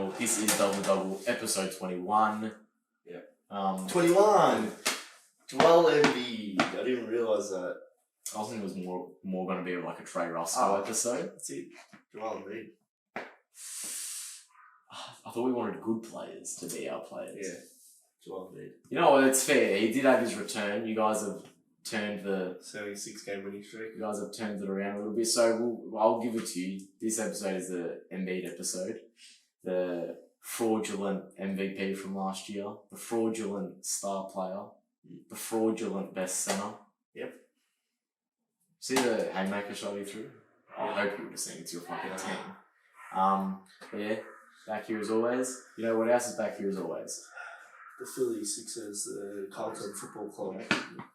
Double. This is Double, episode 21. Yeah. 21! Joel Embiid. I didn't realise that. I was thinking it was more going to be like a Trey Russell episode. That's it. Joel Embiid. I thought we wanted good players to be our players. Yeah. Joel Embiid. You know what? It's fair. He did have his return. You guys have turned 76-game winning streak. You guys have turned it around a little bit. So I'll give it to you. This episode is the Embiid episode. The fraudulent MVP from last year. The fraudulent star player. The fraudulent best centre. Yep. See the haymaker shot you through? I hope you would have seen it. It's your fucking team. But yeah, back here as always. You know what else is back here as always? The Philly Sixers, the Carlton Football Club.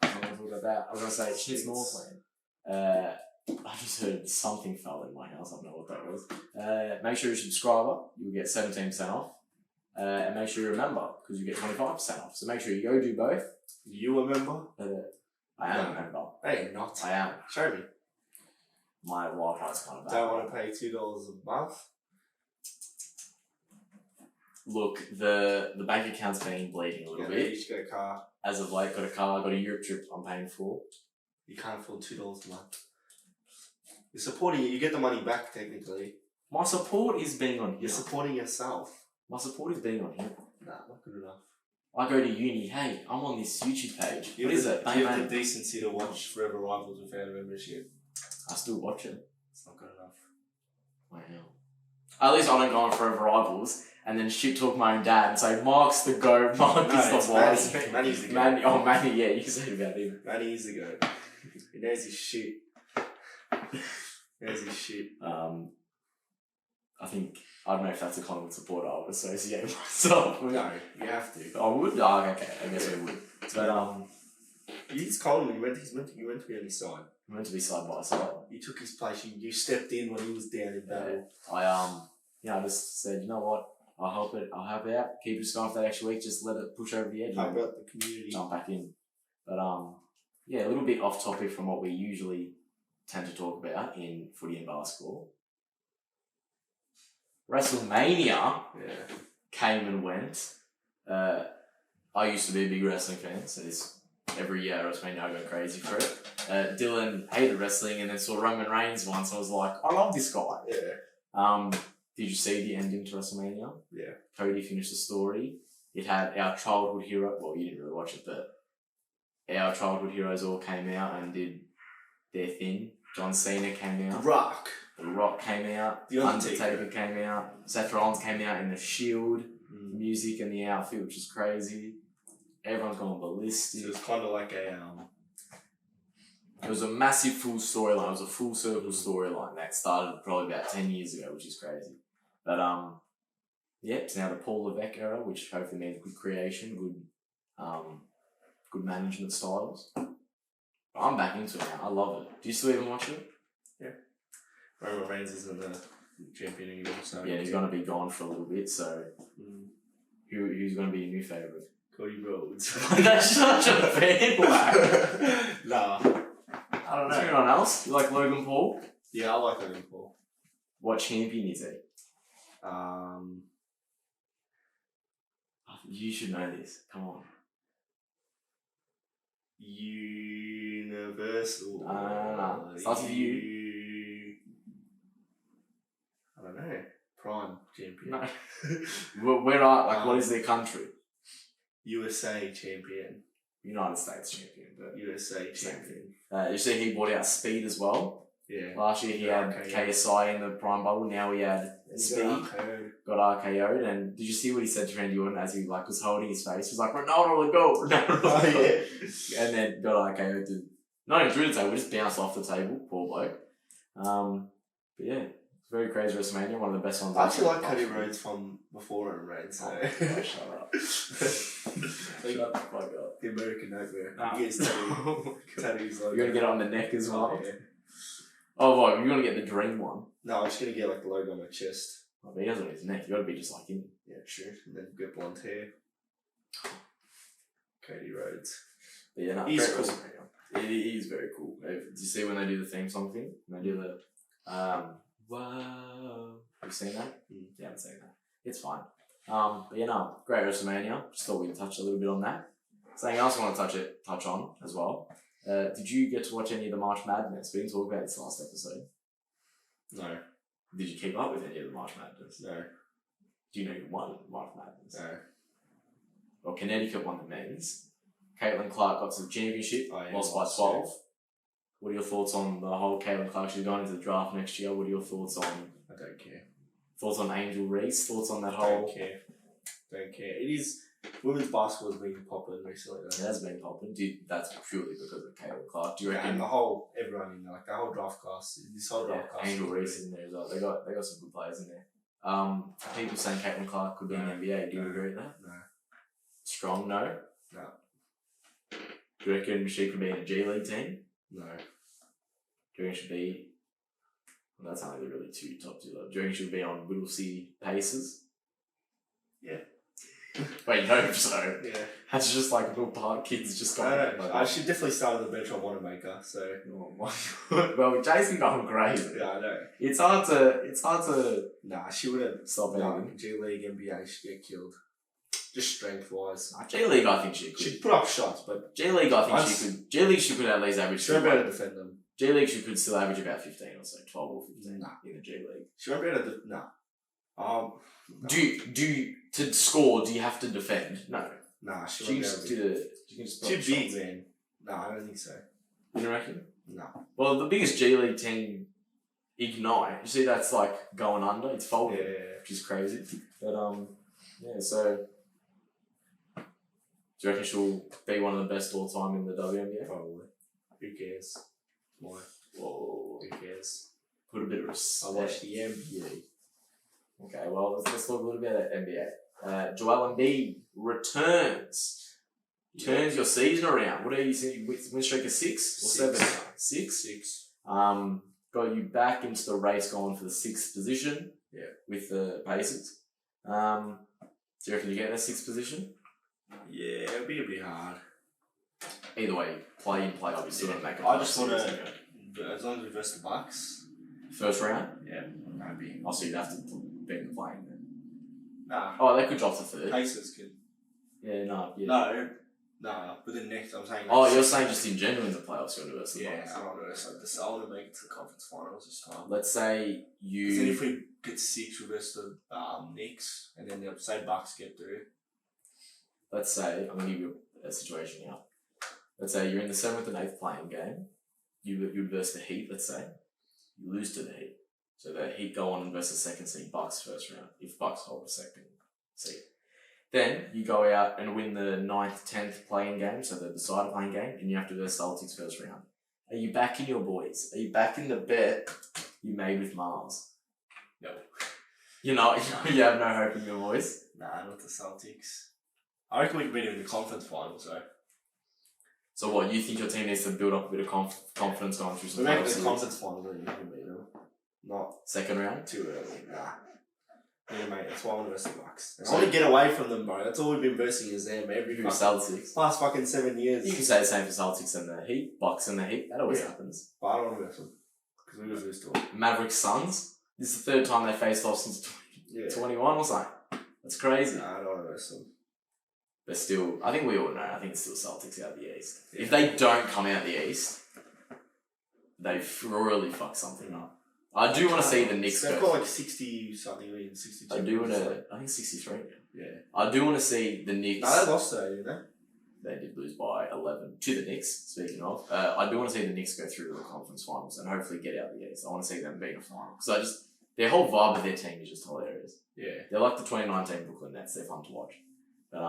I was going to say, shit's Northland. I just heard something fell in my house. I don't know what that was. Make sure you're a subscriber. You'll get 17% off. And make sure you're a member, because you get 25% off. So make sure you go do both. You a member? I am a member. Hey, not. I am. Show me. My Wi-Fi's kind of bad. Don't want to pay $2 a month? Look, the bank account's been bleeding a little bit. You should get a car. As of late, got a car, got a Europe trip I'm paying for. You can't afford $2 a month. You're supporting it. You get the money back, technically. My support is being on here. You're supporting yourself. My support is being on here. Nah, not good enough. I go to uni, hey, I'm on this YouTube page. You what is it? You have the decency to watch Forever Rivals without a membership. I still watch it. It's not good enough. Wow. At least I don't go on Forever Rivals and then shit talk my own dad and say, Mark's the GOAT, Mark is the wise. Manny's the GOAT. Manny, yeah, you said about him. Manny is the GOAT. He knows his shit. I don't know if that's a Collingwood supporter I would associate myself with. No, you have to. I would? Oh, okay, I guess I would. But, he's Collingwood, you went to be on his side. I meant to be side by side. You took his place, you stepped in when he was down in battle. I just said, you know what, I'll help it out, keep it going for that extra week, just let it push over the edge. How about the community? Jump back in. But, yeah, a little bit off topic from what we usually tend to talk about in footy and basketball. WrestleMania came and went. I used to be a big wrestling fan, so every year at WrestleMania I go crazy for it. Dylan hated wrestling and then saw Roman Reigns once. I was like, I love this guy. Yeah. Did you see the ending to WrestleMania? Yeah. Cody finished the story. It had our childhood hero. Well, you didn't really watch it, but our childhood heroes all came out and did their thing. John Cena came out. The Rock came out. The Undertaker came out. Seth Rollins came out in the Shield music and the outfit, which is crazy. Everyone's going ballistic. So it was kind of like It was a massive full storyline. It was a full circle storyline that started probably about 10 years ago, which is crazy. But yeah, it's now the Paul Levesque era, which hopefully means good creation, good management styles. I'm back into it now. I love it. Do you still even watch it? Yeah. Roman Reigns isn't the champion anymore, so... Yeah, he's going to be gone for a little bit, so... Who's going to be your new favourite? Cody Rhodes. That's such a fan whack. Nah. I don't know. Anyone else? You like Logan Paul? Yeah, I like Logan Paul. What champion is he? You should know this. Come on. Universal. Starts with U. I don't know. Prime champion. No. What is their country? USA champion. United States champion. But USA champion. You see he bought out Speed as well. Yeah. Last year he had KSI in the prime bubble. Now he had Speed. Got RKO'd. And did you see what he said to Randy Orton as he was holding his face? He was like, Ronaldo, the GOAT. Oh, yeah. And then got RKO'd. Not even through the table, just bounced off the table. Poor bloke. But yeah, it's very crazy WrestleMania. One of the best ones. I actually like Cody Rhodes from before Roman Reigns. So. Shut up. Shut the fuck up. The American Nightmare. Nah. He gets tattoos. You're going to get it on the neck as well? Yeah. Oh, what? You're going to get the dream one? No, I'm just going to get like the logo on my chest. Oh, but he has it on his neck. You got to be just like him. Yeah, true. And then get blonde hair. Cody Rhodes. But yeah, no, he's cool. It is very cool. Did you see when they do the theme song thing? When they do the, wow. Have you seen that? Mm. Yeah, I haven't seen that. It's fine. But you know, great WrestleMania. Just thought we'd touch a little bit on that. Something else I want to touch on as well. Did you get to watch any of the March Madness? We didn't talk about this last episode. No. Did you keep up with any of the March Madness? No. Do you know who won March Madness? No. Well, Connecticut won the men's. Caitlin Clark got to the championship, lost by 12. Yeah. What are your thoughts on the whole Caitlin Clark? She's going into the draft next year. What are your thoughts on... I don't care. Thoughts on Angel Reese? Thoughts on that I whole... don't care. Don't care. It is... Women's basketball has been popular recently. It has been popular. That's purely because of Caitlin Clark. Do you reckon... And the whole... Everyone in there. Like, the whole draft class. This whole draft class. Angel Reese is in there as well. They got some good players in there. People saying Caitlin Clark could be in the NBA. Do you agree with that? No. Strong no? No. Do you reckon she could be in a G League team? No. Do you reckon she'd be... Well, that's only really top two. Do you reckon she'd be on Whittlesea Pacers? Yeah. Wait, you hope so? Yeah. That's just like a little part kids just got... I know. I should definitely start on the bench on Wanamaker, so... Well, Jason going crazy. Yeah, I know. It's hard to... Nah, she wouldn't... Stop anything. G League, NBA, she'd get killed. Just strength-wise. G League, I think she could. She'd put up shots, but... G League, I think she could... G League, she could at least average... She won't be able to defend them. G League, she could still average about 15 or so, 12 or 15 Nah. in the G League. She won't be able to... Nah. No. Do you to score? Do you have to defend? No. Nah, she She won't can be able just to... she can just put up She's big, shots. man. Nah, I don't think so. You don't reckon? No. Well, the biggest G League team, Ignite. You see, that's like going under. It's folding, Yeah. which is crazy. But yeah. So, do you reckon she'll be one of the best all time in the WNBA? Probably. Who cares? Why? Whoa. Who cares? Put a bit of respect. I watched the NBA. Okay, well, let's talk a little bit about NBA. Joel Embiid returns. Turns your season around. What are you saying? Win streak of 6 or 7? 6? 6. Got you back into the race going for the 6th position. Yeah. With the Pacers. Do you reckon you get in the 6th position? Yeah, it'll be a bit hard. Either way, play in, play off. You still don't make it. I just want to, as long as we verse the Bucks. First round? Yeah, maybe. Oh, so you'd have to be in the playing then. Nah. Oh, they could drop to 3rd. Pacers could. Yeah, no. Yeah. No, but the next, I'm saying... Oh, you're saying just in general in the playoffs you're going to verse the Bucks? Yeah, I don't know. So I want to make it to the conference finals this time. Let's say you... Because then if we get 6, we'll verse the Knicks, and then the say Bucks get through. Let's say, I'm going to give you a situation now. Let's say you're in the 7th and 8th playing game. You verse the Heat, let's say. You lose to the Heat. So the Heat go on and verse the 2nd seed, Bucks first round, if Bucks hold the 2nd seed. Then you go out and win the 9th, 10th playing game, so the decider playing game, and you have to verse Celtics first round. Are you backing your boys? Are you backing the bet you made with Mars? No. You're not? You have no hope in your boys? Nah, not the Celtics. I reckon we can beat them in the conference finals, though. So what, you think your team needs to build up a bit of confidence going through some We make it playoff to the series? conference finals, then you can beat them. Not Second round? too early, nah. Yeah, mate, that's why I want to verse the Bucks. I want to get away from them, bro. That's all we've been versing is them every Who, Celtics? past fucking 7 years. You can say the same for Celtics and the Heat, Bucks and the Heat. That always happens. But I don't want to verse them. Because we will lose to them. Mavericks Suns. This is the 3rd time they faced off since 2021 or something. That's crazy. Nah, I don't want to verse them. But still, I think we all know, I think it's still Celtics out of the East. Yeah. If they don't come out the East, they've really fucked something up. I do want to see the Knicks They've go. got like 60 something, 62. I do want to, I think 63. Yeah. I do want to see the Knicks. No, they lost today, didn't they? They did lose by 11 to the Knicks, speaking of. I do want to see the Knicks go through to the conference finals and hopefully get out the East. I want to see them being a final. Because their whole vibe of their team is just hilarious. Yeah. They're like the 2019 Brooklyn Nets. They're fun to watch. But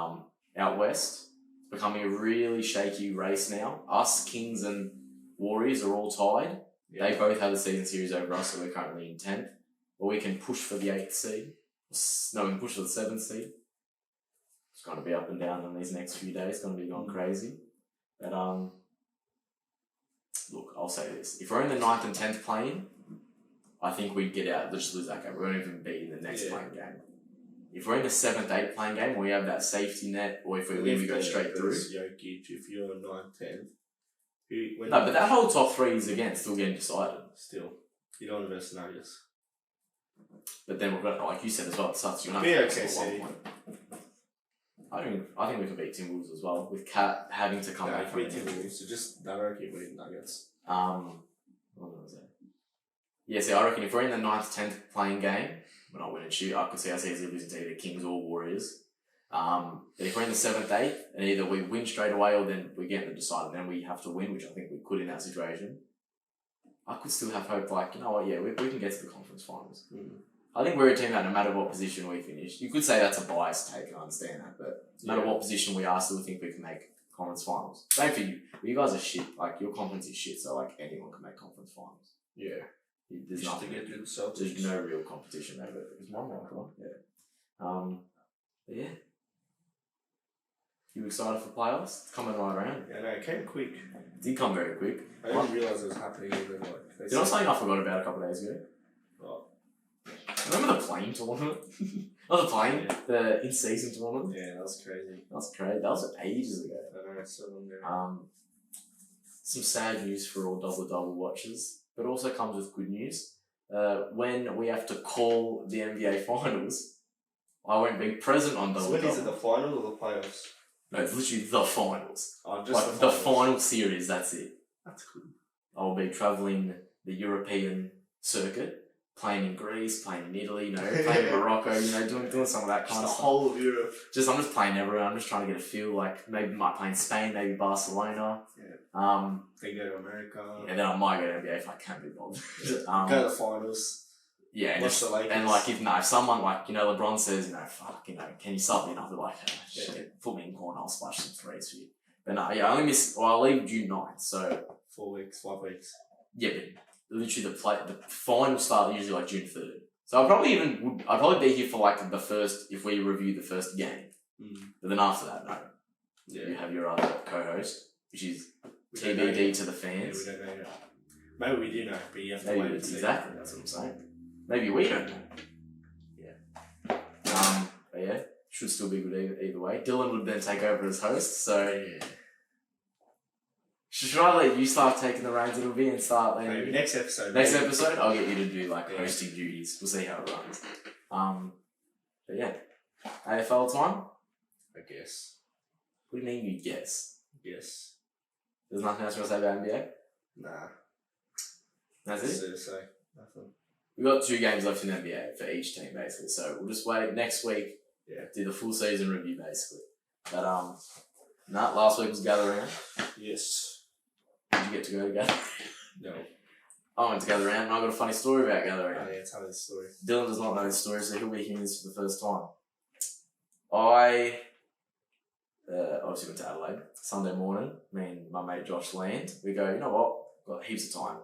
out west, it's becoming a really shaky race now. Us, Kings and Warriors are all tied. Yeah. They both have the season series over us, so we're currently in 10th. But we can push for the 8th seed. No, we can push for the 7th seed. It's going to be up and down in these next few days. It's going to be going crazy. But, look, I'll say this. If we're in the 9th and 10th playing, I think we'd get out. Let's just lose that game. We won't even be in the next playing game. If we're in the 7th, 8th playing game, we have that safety net, or if we win, we go straight through. Jokic, if you're in 9th, 10th. No, but that whole top 3 is again still getting decided. Still. You don't want to verse Nuggets. But then we've got, like you said as well, it sucks. You're not Yeah, focusing okay, on 1 point. I think we can beat Timberwolves as well, with Cat having to come back from beat it. Timberwolves, so just I don't keep beating Nuggets. What was that? Yeah, see, I reckon if we're in the 9th, 10th playing game, we're not winning shoot. I could see us easily losing to either Kings or Warriors. But if we're in the 7th, 8th, and either we win straight away or then we get the decide and then we have to win, which I think we could in that situation, I could still have hope, like, you know what, yeah, we can get to the conference finals. I think we're a team that no matter what position we finish, you could say that's a biased take, I understand that, but no matter what position we are, still think we can make conference finals. Same for you. But you guys are shit. Like, your conference is shit, so, like, anyone can make conference finals. Yeah. There's Just nothing. to get through the Celtics. There's no real competition there, but there's one more, right? Yeah. But yeah. You excited for playoffs? It's coming right around. Yeah, no, it came quick. It did come very quick. I didn't realise it was happening even like... Did I something I forgot about a couple of days ago? Oh. Remember the plane tournament? Not the plane, the in-season tournament? Yeah, that was crazy. That was crazy. That was ages ago. I know, it's so long ago. Some sad news for all double-double watchers, but also comes with good news. When we have to call the NBA Finals, I won't be present on double-double. So when is it, the final or the playoffs? No, it's literally the finals. Oh, just like the the final series, that's it. That's good. I'll be travelling the European circuit, playing in Greece, playing in Italy, playing in Morocco, doing some of that kind of The stuff. whole of Europe. I'm just playing everywhere. I'm just trying to get a feel, like maybe might play in Spain, maybe Barcelona. Yeah. Then go to America. And then I might go to NBA if I can be bothered. Go to the finals. Yeah, Watch the Lakers. and like if someone like LeBron says can you sub me? And I'll be like, shit, put me in corner, I'll splash some threes for you. But no, I only miss. Well, I leave June 9th, so 4 weeks, 5 weeks. yeah, but literally the final start usually like June 3rd. So I'd probably be here for like the first if we review the first game. But then after that, no. Yeah. You have your other co-host, which is TBD to the fans. Yeah, we don't know yet. Maybe we do know, but you have to Maybe wait and see. exactly, that's what I'm saying. Maybe we don't know. Yeah. But yeah, should still be good either way. Dylan would then take over as host, so Yeah. should I let you start taking the reins a little bit and start Maybe next episode. Next episode, I'll get you to do like hosting duties. We'll see how it runs. But yeah, AFL time. I guess. What do you mean you guess? Yes. There's nothing else you want to say about NBA? Nah. That's That's it. to say. Nothing. We've got 2 games left in NBA for each team basically, so we'll just wait next week. Yeah. Do the full season review basically. But last week was Gather Round. Yes. Did you get to go to Gather? No. I went to Gather Round and I got a funny story about Gather Round. Oh yeah, tell me the story. Dylan does not know this story, so he'll be hearing this for the first time. I obviously went to Adelaide Sunday morning. Me and my mate Josh land. We go, you know what? Got heaps of time.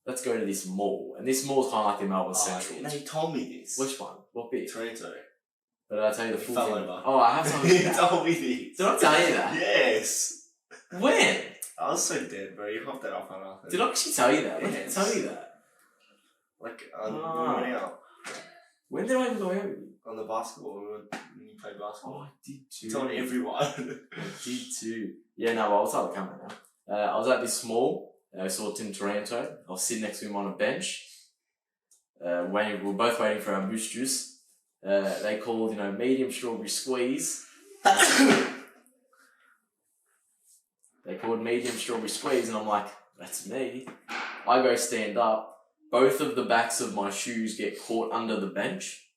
Let's go to this mall. And this mall's kind of like the Melbourne Central. No, you told me this. Which one? What bit? Toronto. But did I tell you the full fell thing? over. Oh, I have told you You that. told me this. Did I tell you that? Yes. When? I was so dead, bro. You hopped that off on nothing. Did I actually tell you that? When did I Yes. tell you that? Like, Ah. we went out When did I even go out with you? on the basketball when you played Oh, basketball. I did too. You told everyone. I did too. Yeah, no, but I'll tell the camera now. I was at this mall. I saw Tim Taranto. I was sitting next to him on a bench. We were both waiting for our boost juice. They called, medium strawberry squeeze. They called medium strawberry squeeze, and I'm like, that's me. I go stand up. Both of the backs of my shoes get caught under the bench.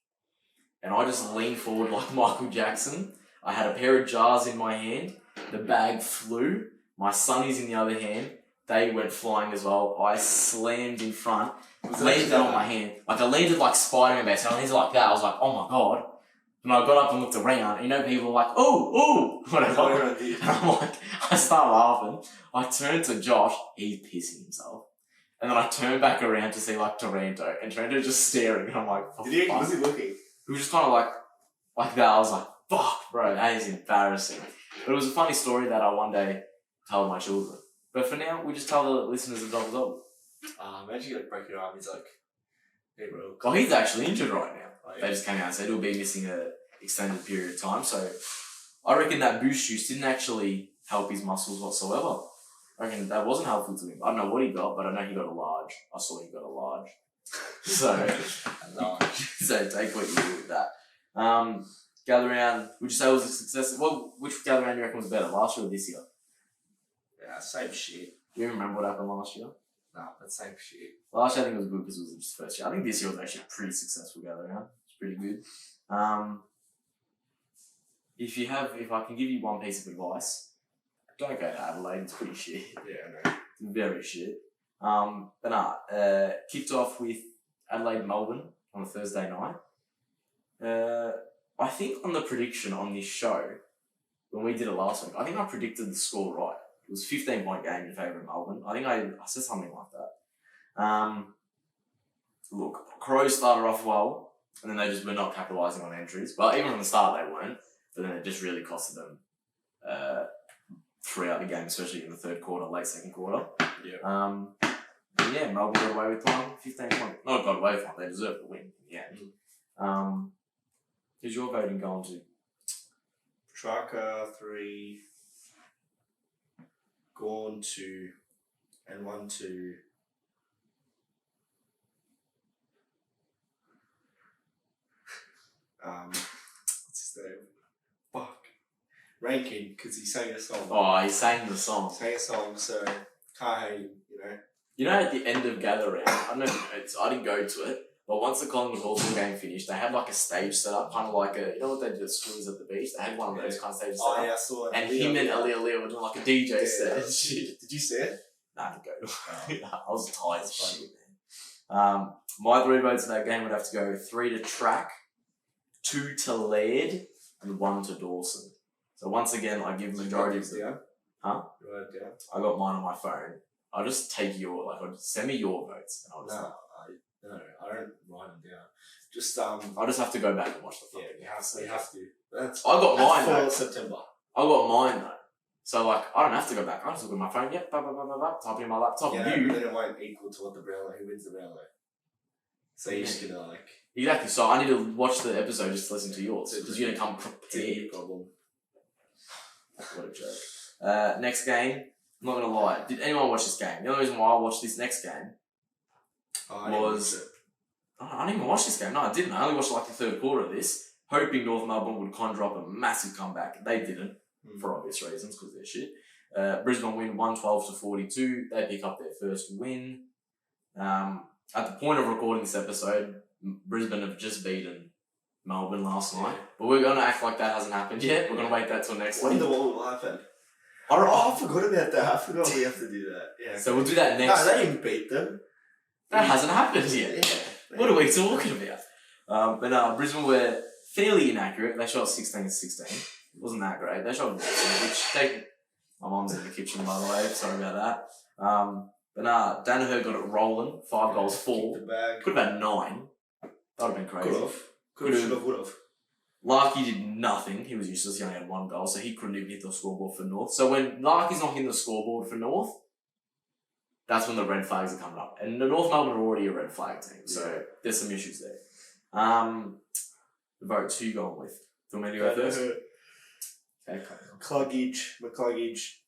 And I just lean forward like Michael Jackson. I had a pair of jars in my hand. The bag flew. My sunnies in the other hand. They went flying as well. I slammed in front. Landed on my hand. Like I landed like Spider-Man based. I landed like that. I was like, oh my god. And I got up and looked around. And people were like, oh, whatever. And I'm like, I start laughing. I turn to Josh. He's pissing himself. And then I turn back around to see like Taranto. And Taranto just staring. And I'm like, was he looking? He was just kind of like that. I was like, fuck, bro, that is embarrassing. But it was a funny story that I one day told my children. But for now, we just tell the listeners of Double Double. Imagine you break your arm. He's like, hey, bro. Well, he's actually injured right now. Oh, yeah. They just came out and said he'll be missing an extended period of time. So I reckon that boost juice didn't actually help his muscles whatsoever. I reckon that wasn't helpful to him. I don't know what he got, but I know he got a large. I saw he got a large. So, No. so take what you do with that. Gather round, would you say was a success? Well, which gather round do you reckon was better, last year or this year? Yeah, same shit. Do you remember what happened last year? Nah, but same shit. Last year I think it was good because it was his first year. I think this year was actually a pretty successful gather round. It's pretty good. If I can give you one piece of advice, don't go to Adelaide. It's pretty shit. Yeah, I know. It's very shit. Kicked off with Adelaide Melbourne on a Thursday night. I think on the prediction on this show, when we did it last week, I think I predicted the score right. It was a 15-point game in favour of Melbourne. I think I said something like that. Look, Crows started off well, and then they just were not capitalising on entries. Well, even from the start they weren't, but then it just really costed them throughout the game, especially in the third quarter, late second quarter. Yeah. Yeah, Melbourne got away with one, 15 points. Not got away with one, they deserved the win in the end. Who's your voting going to? Petrarca 3, Gorn 2, and 1 2. What's his name? Fuck. Rankin, because he sang a song. Oh, he sang the song. Sang a song, so can't hate him, you know. You know, at the end of Gather Round, I don't know if I didn't go to it, but once the Collingwood Hawthorn game finished, they had like a stage set up, kind of like you know what they do at schools at the beach? They had one of those kind of stages set up. Yeah, I saw it. And him and Aaliyah were doing like a DJ set. Did you see it? Nah, I didn't go. I was tired as shit, man. My 3 votes in that game would have to go 3 to Track, 2 to Laird, and 1 to Dawson. So once again, I give majority of them. Huh? Right down. I got mine on my phone. I'll just take I'll just send me your votes, and I'll just. No, I don't write them down. Just I'll just have to go back and watch the fucking. Yeah, you have to. I got mine for though. September. I got mine though. So like, I don't have to go back. I just look at my phone. Yep, type in my laptop. Yeah, you. but then it won't equal to what the Brownlow. Who wins the Brownlow? So you're just gonna like. Exactly. So I need to watch the episode just to listen to yours because you're gonna come prepared. Problem. What a joke. Next game. I'm not gonna lie. Did anyone watch this game? The only reason why I watched this next game was I didn't even watch this game. No, I didn't. I only watched like the third quarter of this, hoping North Melbourne would conjure up a massive comeback. They didn't, for obvious reasons, because they're shit. Brisbane win 112-42. They pick up their first win. At the point of recording this episode, Brisbane have just beaten Melbourne last night, but we're gonna act like that hasn't happened yet. We're gonna wait that till next week. Wonder what will happen. I forgot about that. I forgot we have to do that. Yeah. So we'll do that next. No, they didn't beat them. That hasn't happened yet. Yeah. What are we talking about? But no, Brisbane were fairly inaccurate. They shot 16-16. It wasn't that great. They shot my mum's in the kitchen, by the way. Sorry about that. But nah, Danaher got it rolling. 5 goals, 4. Kicked the bag. Could have had 9. That would have been crazy. Could have. Would have. Larky did nothing. He was useless. He only had 1 goal, so he couldn't even hit the scoreboard for North. So when Larky's not hitting the scoreboard for North, that's when the red flags are coming up. And the North Melbourne are already a red flag team, so there's some issues there. The votes, who you going with? Do you want me to go first? Okay. McCluggage,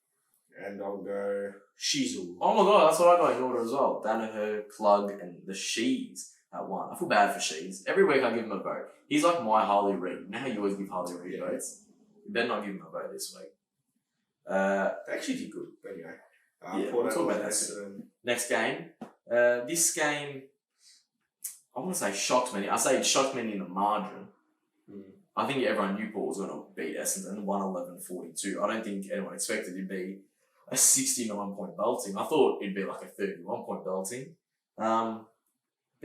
and I'll go Shizu. Oh my god, that's what I got in order as well. Danaher, Clug, and the Shees at 1. I feel bad for Shees. Every week I give him a vote. He's like my Harley Reid. You know how you always give Harley Reid votes? You better not give him a vote this week. They actually did good, but anyway. We'll talk about that soon. Next game. This game, I want to say shocked many. I say it shocked many in the margin. I think everyone knew Port was going to beat Essendon 111-42. I don't think anyone expected it to be a 69-point belting. I thought it'd be like a 31-point belting. But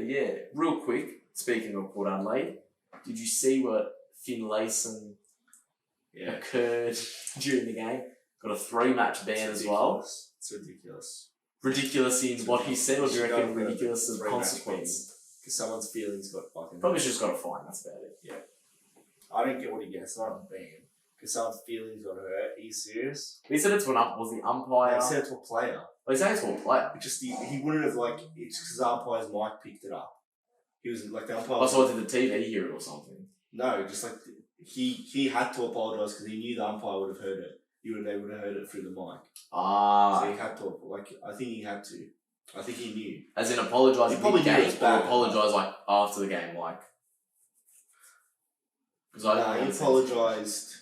yeah, real quick, speaking of Port Adelaide, did you see what Finlayson occurred during the game? Got a 3-match ban as well. It's ridiculous. Ridiculous in what he said, or do you reckon ridiculous as consequence? Because someone's feelings got fucking... Probably just got a fine, that's about it. Yeah. I don't get what he gets. It's not a ban. Because someone's feelings got hurt. Are you serious? He said it to was the umpire. He said it to a player. Oh, he said it to a player? It just, he wouldn't have, like... It's because the umpire's mic picked it up. He was, like, the umpire... Oh, so did the TV hear it or something? No, just, like, he had to apologise because he knew the umpire would have heard it. They would have heard it through the mic. Ah. So he had to, like, I think he had to. I think he knew. As in apologise He probably knew it mid-game was or bad. apologise like after the game, like. Because He apologised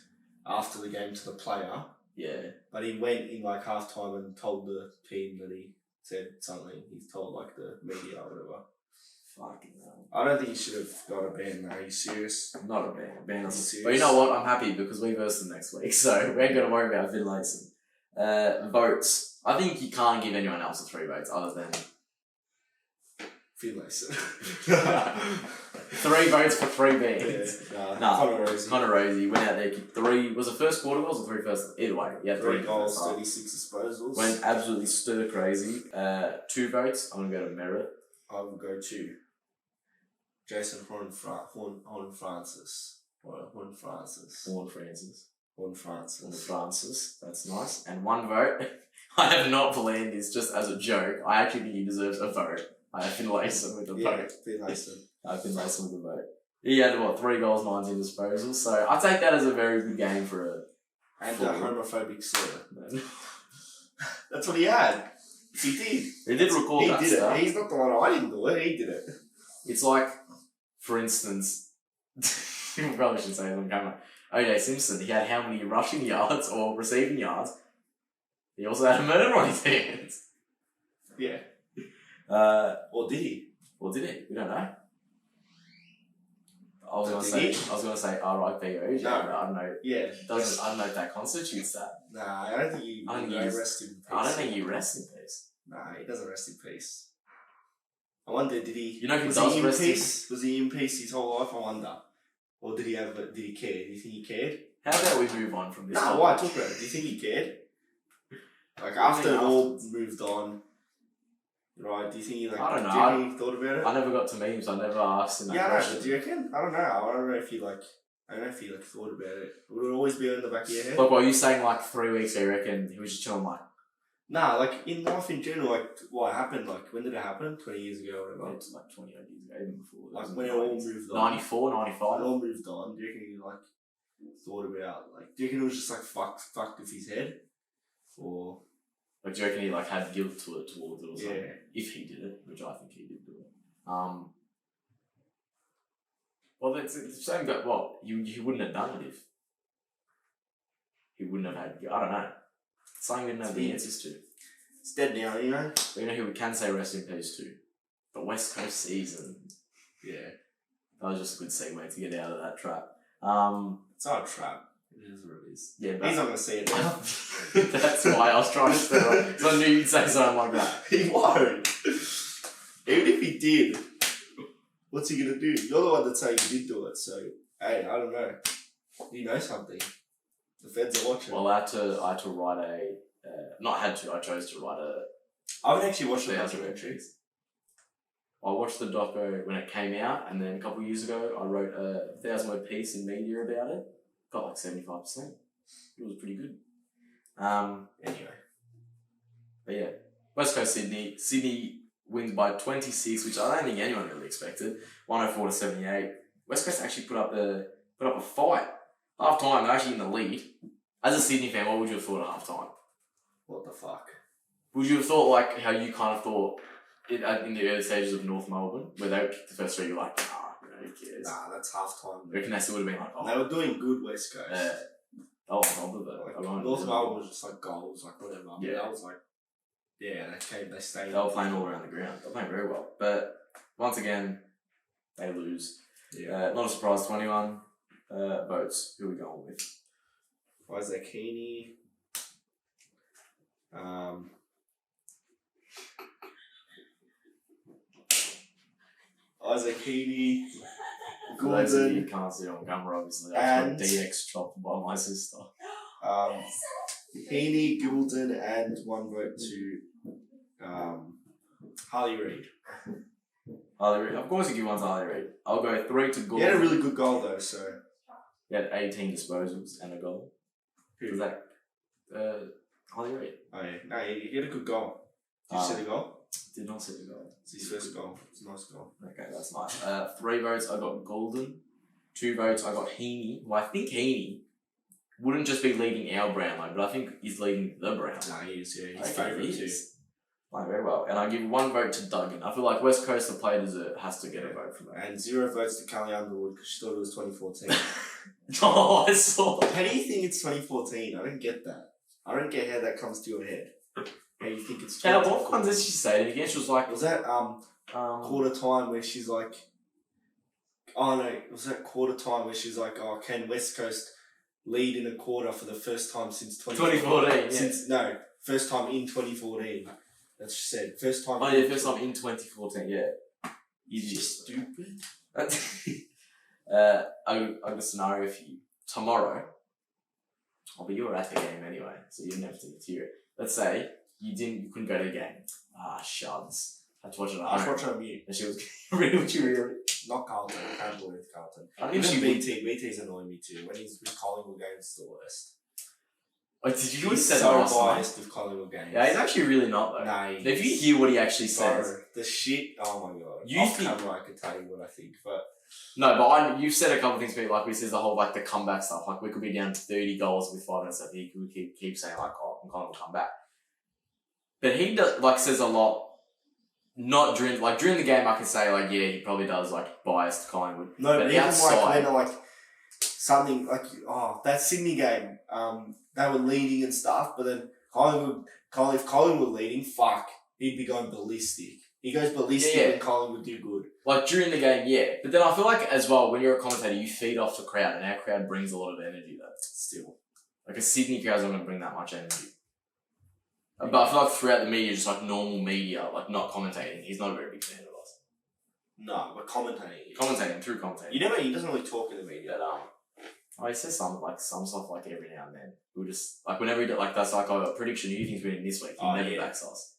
after the game to the player. Yeah. But he went in like half time and told the team that he said something. He's told like the media or whatever. Fucking hell. I don't think he should have got a ban. Are you serious? Not a ban. Ban us. Serious? But you know what? I'm happy because we verse them next week, so we ain't gonna worry about ventilation. Votes. I think you can't give anyone else a 3 votes other than Finlayson. 3 votes for 3 beans. Yeah, Connor Rosie went out there, kicked 3. Was it first quarter goals or 3 first? Either way, yeah, 3 goals, 36 disposals. Went absolutely stir crazy. 2 votes. I'm gonna go to Merritt. I will go to Jason Horn Francis. Horn Francis. That's nice. And 1 vote. I have not planned this just as a joke. I actually think he deserves a vote. I have Finlayson with the vote. Finlayson. I have Finlayson with the vote. He had 3 goals, 19 disposals. So I take that as a very good game for a. And a homophobic slur. That's what he had. He did. He did record that He did stuff. it. He's not the one. I didn't do it. He did it. It's like, for instance, you probably should say it on camera. O.J. Simpson, he had how many rushing yards or receiving yards? He also had a murder on his hands. Yeah. Or did he? Or did he? We don't know. I was gonna say R.I.P. O.J. No. but I don't know. Yeah. I don't know if that constitutes that. Nah, I don't think he rest in peace. I don't think he rests in peace. Nah, he doesn't rest in peace. I wonder, did he? You know who was does he in rest in peace? Was he in peace his whole life? I wonder. Or did he care? Do you think he cared? How about we move on from this? Nah, why talk about it? Do you think he cared? Like after it all moved on, right? Do you think he I don't know. Do you think he thought about it? I never got to meet him, so I never asked him that Yeah, question. no, do you reckon? I don't know. I don't know if he thought about it. Would it always be in the back of your head? Like, what are you saying? Like 3 weeks ago, you reckon he was just chilling? Like, nah, like in life in general, like what happened? Like when did it happen? 20 years ago or whatever. it's like 20 odd years ago, even before. Like when it all moved on. 94, 95. When it all moved on. Do you reckon he like thought about like? Do you reckon it was just like fucked with his head, or? Like, do you reckon he like had guilt towards it or something? Yeah. If he did it, which I think he did do it. Well, that's the same. Well, he wouldn't have done it if he wouldn't have had. I don't know. Something we didn't have the answers to. It's dead now, you know. But you know who we can say rest in peace to? The West Coast season. Yeah. That was just a good segue to get out of that trap. It's not a trap. It is what it is. Yeah, He's not gonna see it now. That's why I was trying to stir up. Because I knew you'd say something like that. He won't. Even if he did, what's he gonna do? You're the one that say you did do it, so hey, I don't know. You know something. The feds are watching. Well, I had to write a. I chose to write a. I haven't actually watched the documentary. I watched the doco when it came out, and then a couple of years ago, I wrote a 1,000-word piece in media about it. Got like 75%. It was pretty good. Anyway. But yeah, West Coast Sydney. Sydney wins by 26, which I don't think anyone really expected. 104-78. West Coast actually put up a fight. Half time, they're actually in the lead. As a Sydney fan, what would you have thought at half time? What the fuck? Would you have thought like how you kind of thought in the early stages of North Melbourne, where they kicked the first 3, you're like, who cares? Nah, that's half time. I reckon they still would have been like, They were doing good West Coast. on top of it. Like, North Melbourne was just like goals, like whatever. Yeah. That was like, yeah, they stayed. They were playing all around the ground. They were playing very well. But once again, they lose. Yeah. Not a surprise, 21 votes. Who are we going with? Isaac Heaney. Isaac Heaney. For those of you Gordon. who can't see it on camera, obviously, And- I've got DX chopped by my sister. Heaney, Gilden, and 1 vote to Harley Reid. Harley Reid. Of course you give one to Harley Reid. I'll go 3 to He Gordon. had a really good goal though, so. He had 18 disposals and a goal. Who was that? Harley Reid. Oh yeah, no, he had a good goal. Did you see the goal? Did not see the goal. It's his first goal. It's a nice goal. Okay, that's nice. 3 votes, I got Golden. 2 votes, I got Heaney. Well, I think Heaney wouldn't just be leading our Brownlow, but I think he's leading the Brownlow. No, he is, yeah. He's Okay, favourite he too. is. Playing very well. And I give 1 vote to Duggan. I feel like West Coast, the player has to get a vote from that. And 0 votes to Callie Underwood because she thought it was 2014. Oh, I saw. How do you think it's 2014? I don't get that. I don't get how that comes to your head. How you think it's 2014? What one did she say it again? She was like... Was that quarter time where she's like... Oh no, was that quarter time where she's like, oh, can West Coast lead in a quarter for the first time since 2014, yeah. First time in 2014. That's what she said. First time first time in 2014, yeah. You're stupid. I got a scenario for you. Tomorrow, but you were at the game anyway, so you didn't have to hear it. Let's say you couldn't go to the game. Shuds. I had to watch it at home. I was watching on mute. And she was really. Not Carlton. I can't believe Carlton. I think even BT's annoying me too. When he's with Collingwood games, it's the worst. Like, did you he's say so last biased with Collingwood games. Yeah, he's actually really not though. Nah, if you hear what he actually says, the shit. Oh my god. Camera, I could tell you what I think, but no, but you've said a couple of things to me, like we said the whole like the comeback stuff. Like we could be down 30 goals with 5 minutes left. He could keep saying like, oh, I'm kind of come back. But he says a lot. Not during the game, I could say like, yeah, he probably does like biased Collingwood. No, but even outside, like something like that Sydney game, they were leading and stuff, but then if Collingwood leading, fuck, he'd be going ballistic. He goes ballistic and Collingwood do good. Like during the game, yeah. But then I feel like as well, when you're a commentator, you feed off the crowd, and our crowd brings a lot of energy though. Still, like a Sydney crowd's not going to bring that much energy. But I feel like throughout the media, just like normal media, like not commentating, he's not a very big fan of us. No, but commentating. Through commentating. He doesn't really talk in the media. But, he says some stuff like every now and then. We'll just, like whenever he like, that's like a prediction, who do you think's winning this week? He never backs us.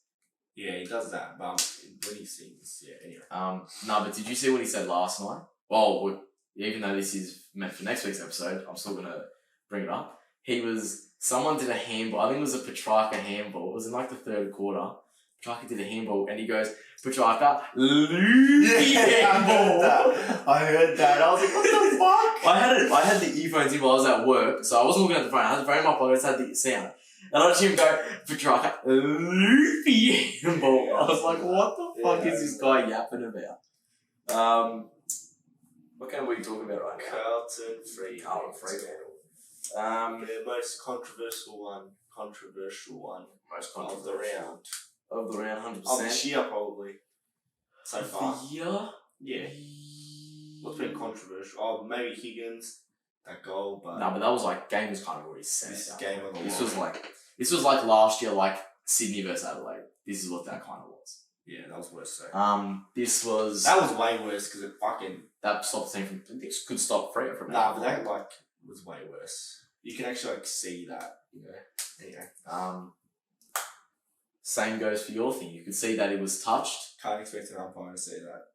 Yeah, he does that, but when he sings, anyway. No, but did you see what he said last night? Well, even though this is meant for next week's episode, I'm still going to bring it up. Someone did a handball. I think it was a Petrarca handball. It was in like the 3rd quarter. Petrarca did a handball and he goes, Petrarca, loopy handball. I heard that. I was like, what the fuck? I had the earphones in while I was at work, so I wasn't looking at the phone. I had the phone in my pocket, I just had the sound. And I just hear him go, Petrarca, loopy handball. I was like, what the fuck is this guy yapping about? What kind of what are you talking about right now? Carlton Fremantle. The most controversial one. Most of the round. Of the round, 100%. Of this year, probably. So far. The year? Yeah. What's been controversial? Oh, maybe Higgins, that goal, but... No, but that was like, game was kind of already set. This was like last year, like Sydney versus Adelaide. This is what that kind of was. Yeah, that was worse, so. That was way worse, because it fucking... That stopped the team from... This could stop Freo from... Nah, but that, was way worse. You can actually, see that, Anyway. Same goes for your thing. You could see that it was touched. Can't expect an umpire to see that.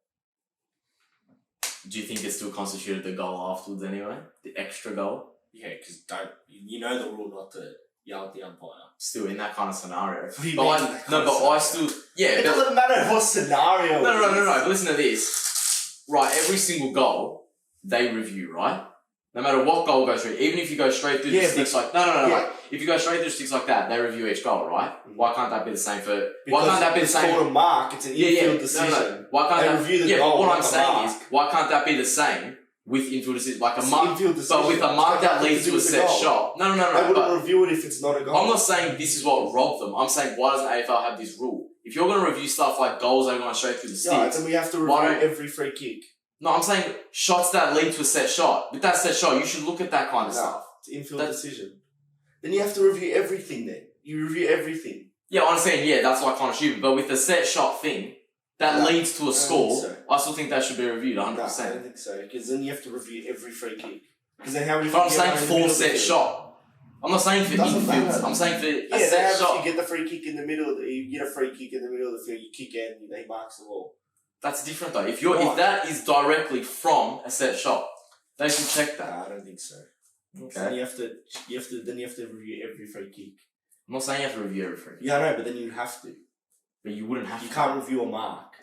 Do you think it still constituted the goal afterwards anyway? The extra goal? Yeah, because you know the rule not to yell at the umpire. Still in that kind of scenario. What do you mean? I still... Yeah, it doesn't matter what scenario. No. But listen to this. Right, every single goal, they review, right? No matter what goal goes through, even if you go straight through the sticks like... No. Like, if you go straight through the sticks like that, they review each goal, right? Why can't that be the same for... Why can't that be the same... It's called a mark. It's an infield decision. No. Why can't they review the goal? But what I'm saying is, why can't that be the same with infield decision? Like a mark... But with a mark that leads to a set shot. No. They wouldn't review it if it's not a goal. I'm not saying this is what robbed them. I'm saying, why doesn't AFL have this rule? If you're going to review stuff like goals that are going straight through the sticks... Yeah, then we have to review every free kick. No, I'm saying shots that lead to a set shot. With that set shot, you should look at that kind of stuff. It's an infield decision. Then you have to review everything then. You review everything. Yeah, I'm saying, that's like kind of stupid. But with the set shot thing, that leads to a score, I still think that should be reviewed 100%. No, I don't think so. Because then you have to review every free kick. Because then how many... But I'm saying full set shot. I'm not saying for infields. I'm saying for a set shot. You get the free kick in the middle. You get a free kick in the middle of the field. You kick in, he marks the ball. That's different though. If that is directly from a set shot, they should check that. No, I don't think so. Okay. Then you have to review every free kick. I'm not saying you have to review every free kick. Yeah, I know, but then you have to. But you wouldn't have to. You can't review a mark.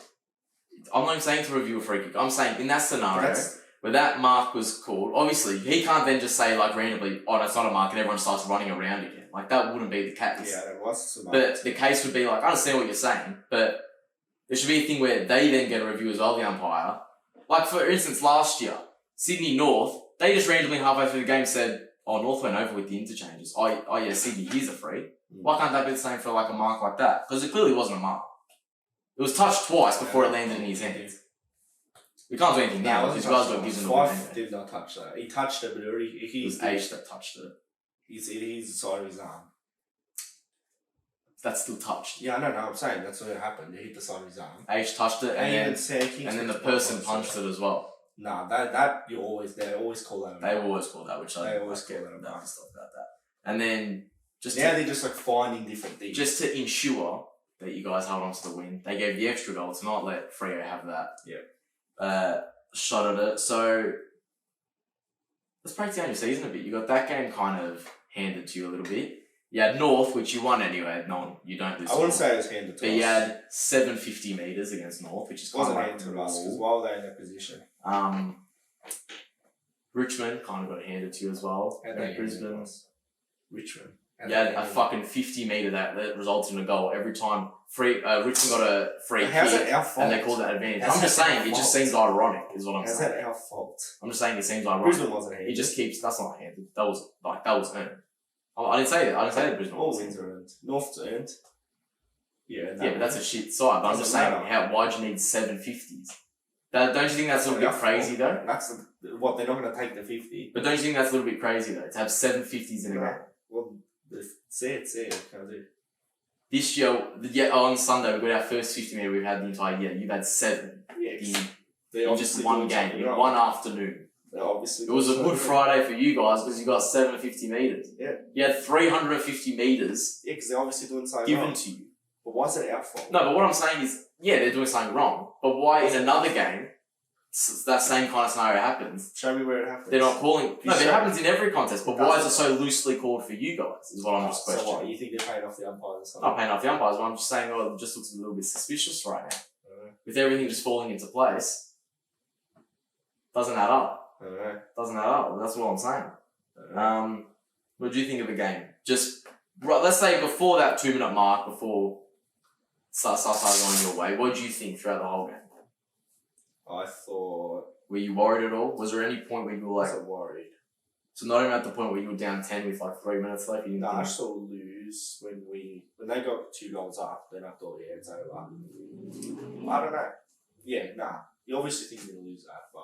I'm not saying to review a free kick. I'm saying in that scenario, where that mark was called, obviously, he can't then just say, like, randomly, oh, that's not a mark, and everyone starts running around again. Like, that wouldn't be the case. Yeah, that was a mark. But the case would be, like, I understand what you're saying, but there should be a thing where they then get a review as well, the umpire. Like, for instance, last year, Sydney North, they just randomly halfway through the game said, oh, North went over with the interchanges. Oh yeah, Sydney, here's a free. Why can't that be the same for, like, a mark like that? Because it clearly wasn't a mark. It was touched twice before it landed in his hands. We can't do anything now because guys got given the Fife did not touch that. He touched it, but it was H that touched it. He's the side of his arm. That's still touched. Yeah, no, I'm saying that's what happened. He hit the side of his arm. H touched it, and then the person punched it as well. Nah, they always call that. They always call that, which they always call that. Stuff about that. And then they're just like finding different things. Just to ensure that you guys held on to the win, they gave the extra goal to not let Freo have that. Yeah. Shot at it. So let's break down your season a bit. You got that game kind of handed to you a little bit. You had North, which you won anyway. No, you don't lose. I wouldn't say it was handed to us. But you had 750 metres against North, which is kind of like handed to us because why were they in that position? Richmond kind of got handed to you as well. And Brisbane. Richmond. Yeah, a fucking 50 metre that resulted in a goal every time. Richmond got a free kick. How's that our fault? And they called that advantage. I'm just saying, it just seems ironic, is what I'm saying. How's that our fault? I'm just saying it seems ironic. Brisbane wasn't handed. He just keeps, that's not handed. That was earned. I didn't say that. I didn't say that Brisbane all wins are earned. North's earned. Yeah, but that's a shit side. But I'm just saying, why'd you need 750s? Don't you think that's a little bit crazy though? That's what they're not going to take the 50. But don't you think that's a little bit crazy though to have 750s in a game? Well, say it. Can I do? This year, on Sunday we got our first 50 metre we've had the entire year. You've had 7. Yeah, in just one game, in one afternoon. Obviously, it was a good Friday for you guys because you got 750 metres. Yeah. You had 350 metres. Yeah, because they're obviously doing something given wrong. to you. But why is it our fault? No, but what I'm saying is, yeah, they're doing something wrong. But why in another game, that same kind of scenario happens? Show me where it happens. They're not calling. No, it happens in every contest. But why is it so loosely called for you guys? Is what I'm just questioning. So what? You think they're paying off the umpires? Not paying off the umpires, but I'm just saying, it just looks a little bit suspicious right now. With everything just falling into place, doesn't add up. Doesn't add up. That's what I'm saying. What do you think of the game? Just let's say before that 2-minute mark, before started going your way, what did you think throughout the whole game? I thought. Were you worried at all? Was there any point where you were like? I wasn't worried. So not even at the point where you were down 10 with like 3 minutes left. No, I saw lose when they got 2 goals up. Then I thought, yeah, it's over. I don't know. Yeah, nah. You obviously think you're gonna lose that, but.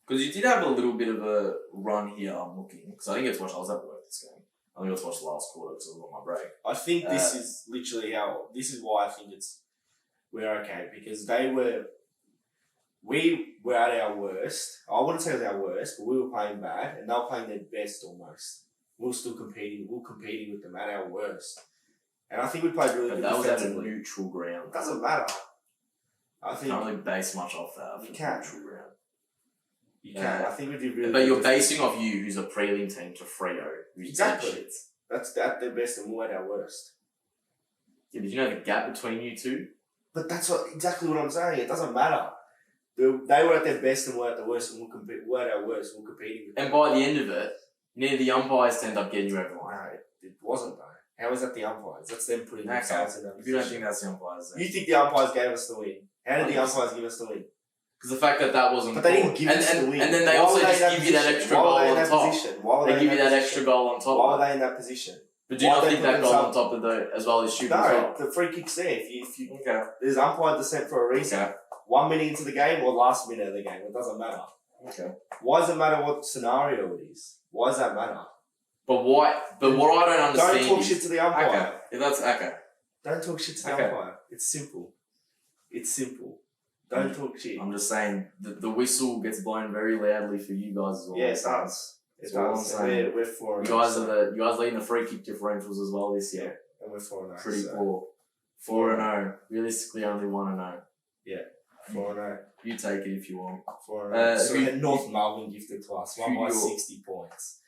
Because you did have a little bit of a run here, I'm looking. Because I think it's watched, I was at work this game. I think I watched the last quarter because I was on my break. I think this is literally this is why I think we're okay. Because we were at our worst. I wouldn't say it was our worst, but we were playing bad and they were playing their best almost. We were still competing. We were competing with them at our worst. And I think we played really good defensively. That was at a neutral ground. It doesn't matter. I think can't really base much off that. You can. You can. I think we did really. But you're basing off you, who's a prelim team, to Freo, who's exactly. Shit. That's at their best and we're at our worst. Yeah, but you know the gap between you two. But that's exactly what I'm saying. It doesn't matter. They were at their best and we're at the worst, and we're at our worst. We're competing. And by the end of it, neither the umpires end up getting you over the line. No, it wasn't though. How is that the umpires? That's them putting themselves in that position. You don't think that's the umpires? Then. You think the umpires gave us the win? How did the umpires give us the win? Because the fact that wasn't. But they didn't give us the win. And then they also just give you that extra goal on top. They give you that extra goal on top. Why were they in that position? But do you not think that goal on top of as well as stupid? No, the free kick's there. If you there's umpire dissent for a reason. Okay. 1 minute into the game or last minute of the game, it doesn't matter. Okay. Why does it matter what scenario it is? Why does that matter? But why? But what I don't understand. Don't talk shit to the umpire. Okay. If that's okay. Don't talk shit to the umpire. It's simple. It's simple. Don't talk shit. I'm just saying the whistle gets blown very loudly for you guys as well. Yeah, it does. It does. We're 4-0. You guys leading the free kick differentials as well this year. And we're 4-0. Pretty poor. 4-0. Realistically, only 1-0. Yeah. 4-0. You take it if you want. 4-0. So North Melbourne gifted to us. Won by 60 points.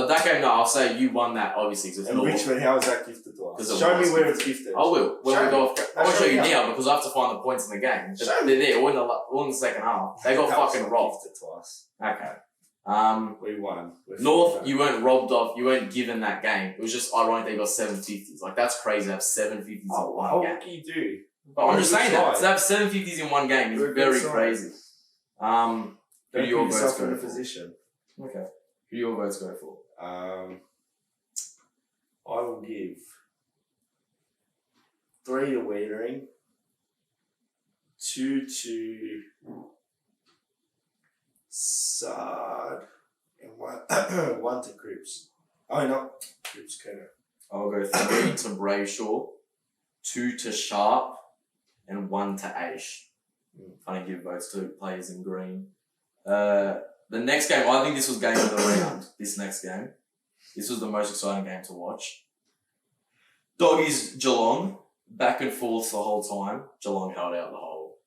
That game, no, I'll say you won that, obviously. Cause and Richmond, how is that gifted to us? Show me where it's gifted. I will. I won't show you now because I have to find the points in the game. They're there, all in the second half. They got fucking robbed. Gifted to us. Okay. We won. North, you weren't robbed off, you weren't given that game. It was just ironic they got 750s. Like, that's crazy to have 750s in one game. What can you do? But I'm just saying that. To have 750s in one game is very crazy. Who do your votes go for? Position. Okay. Who do your votes go for? I will give 3 to Wiedering, 2 to Sard, and 1 to Cripps. Oh, no. Cripps, Kerner. I'll go 3 to Brayshaw, 2 to Sharp, and 1 to Aish. Kind of give votes to players in green. The next game, I think this was game of the round. This next game. This was the most exciting game to watch. Doggies Geelong, back and forth the whole time. Geelong held out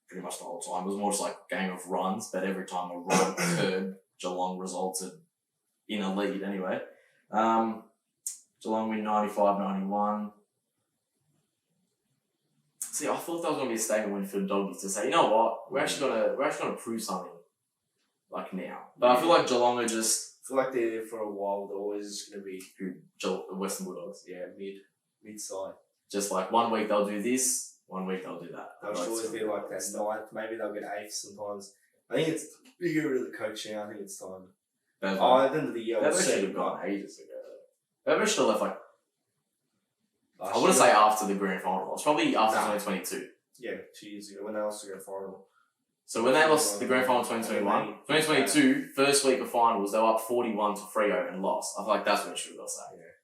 pretty much the whole time. It was more just like a game of runs, but every time a run occurred, Geelong resulted in a lead anyway. Geelong win 95-91. See, I thought that was going to be a statement win for the Doggies to say, you know what, we're actually gonna prove something like now. But I feel like Geelong are just... I feel like they're there for a while. They're always going to be... Western Bulldogs. Yeah, mid-side. Just like 1 week they'll do this, 1 week they'll do that. They'll always be like that 9th. Maybe they'll get 8th sometimes. I think it's... You get rid of the coaching. I think it's time. At the end of the year, they should have gone ages ago. They should have left like... I wouldn't say after the grand final. It's probably after 2022. Yeah, 2 years ago when they lost the grand final. So when they lost the grand final in 2021, 2022, first week of finals, they were up 41 to Freo and lost. I feel like that's when it should have got sacked. Yeah.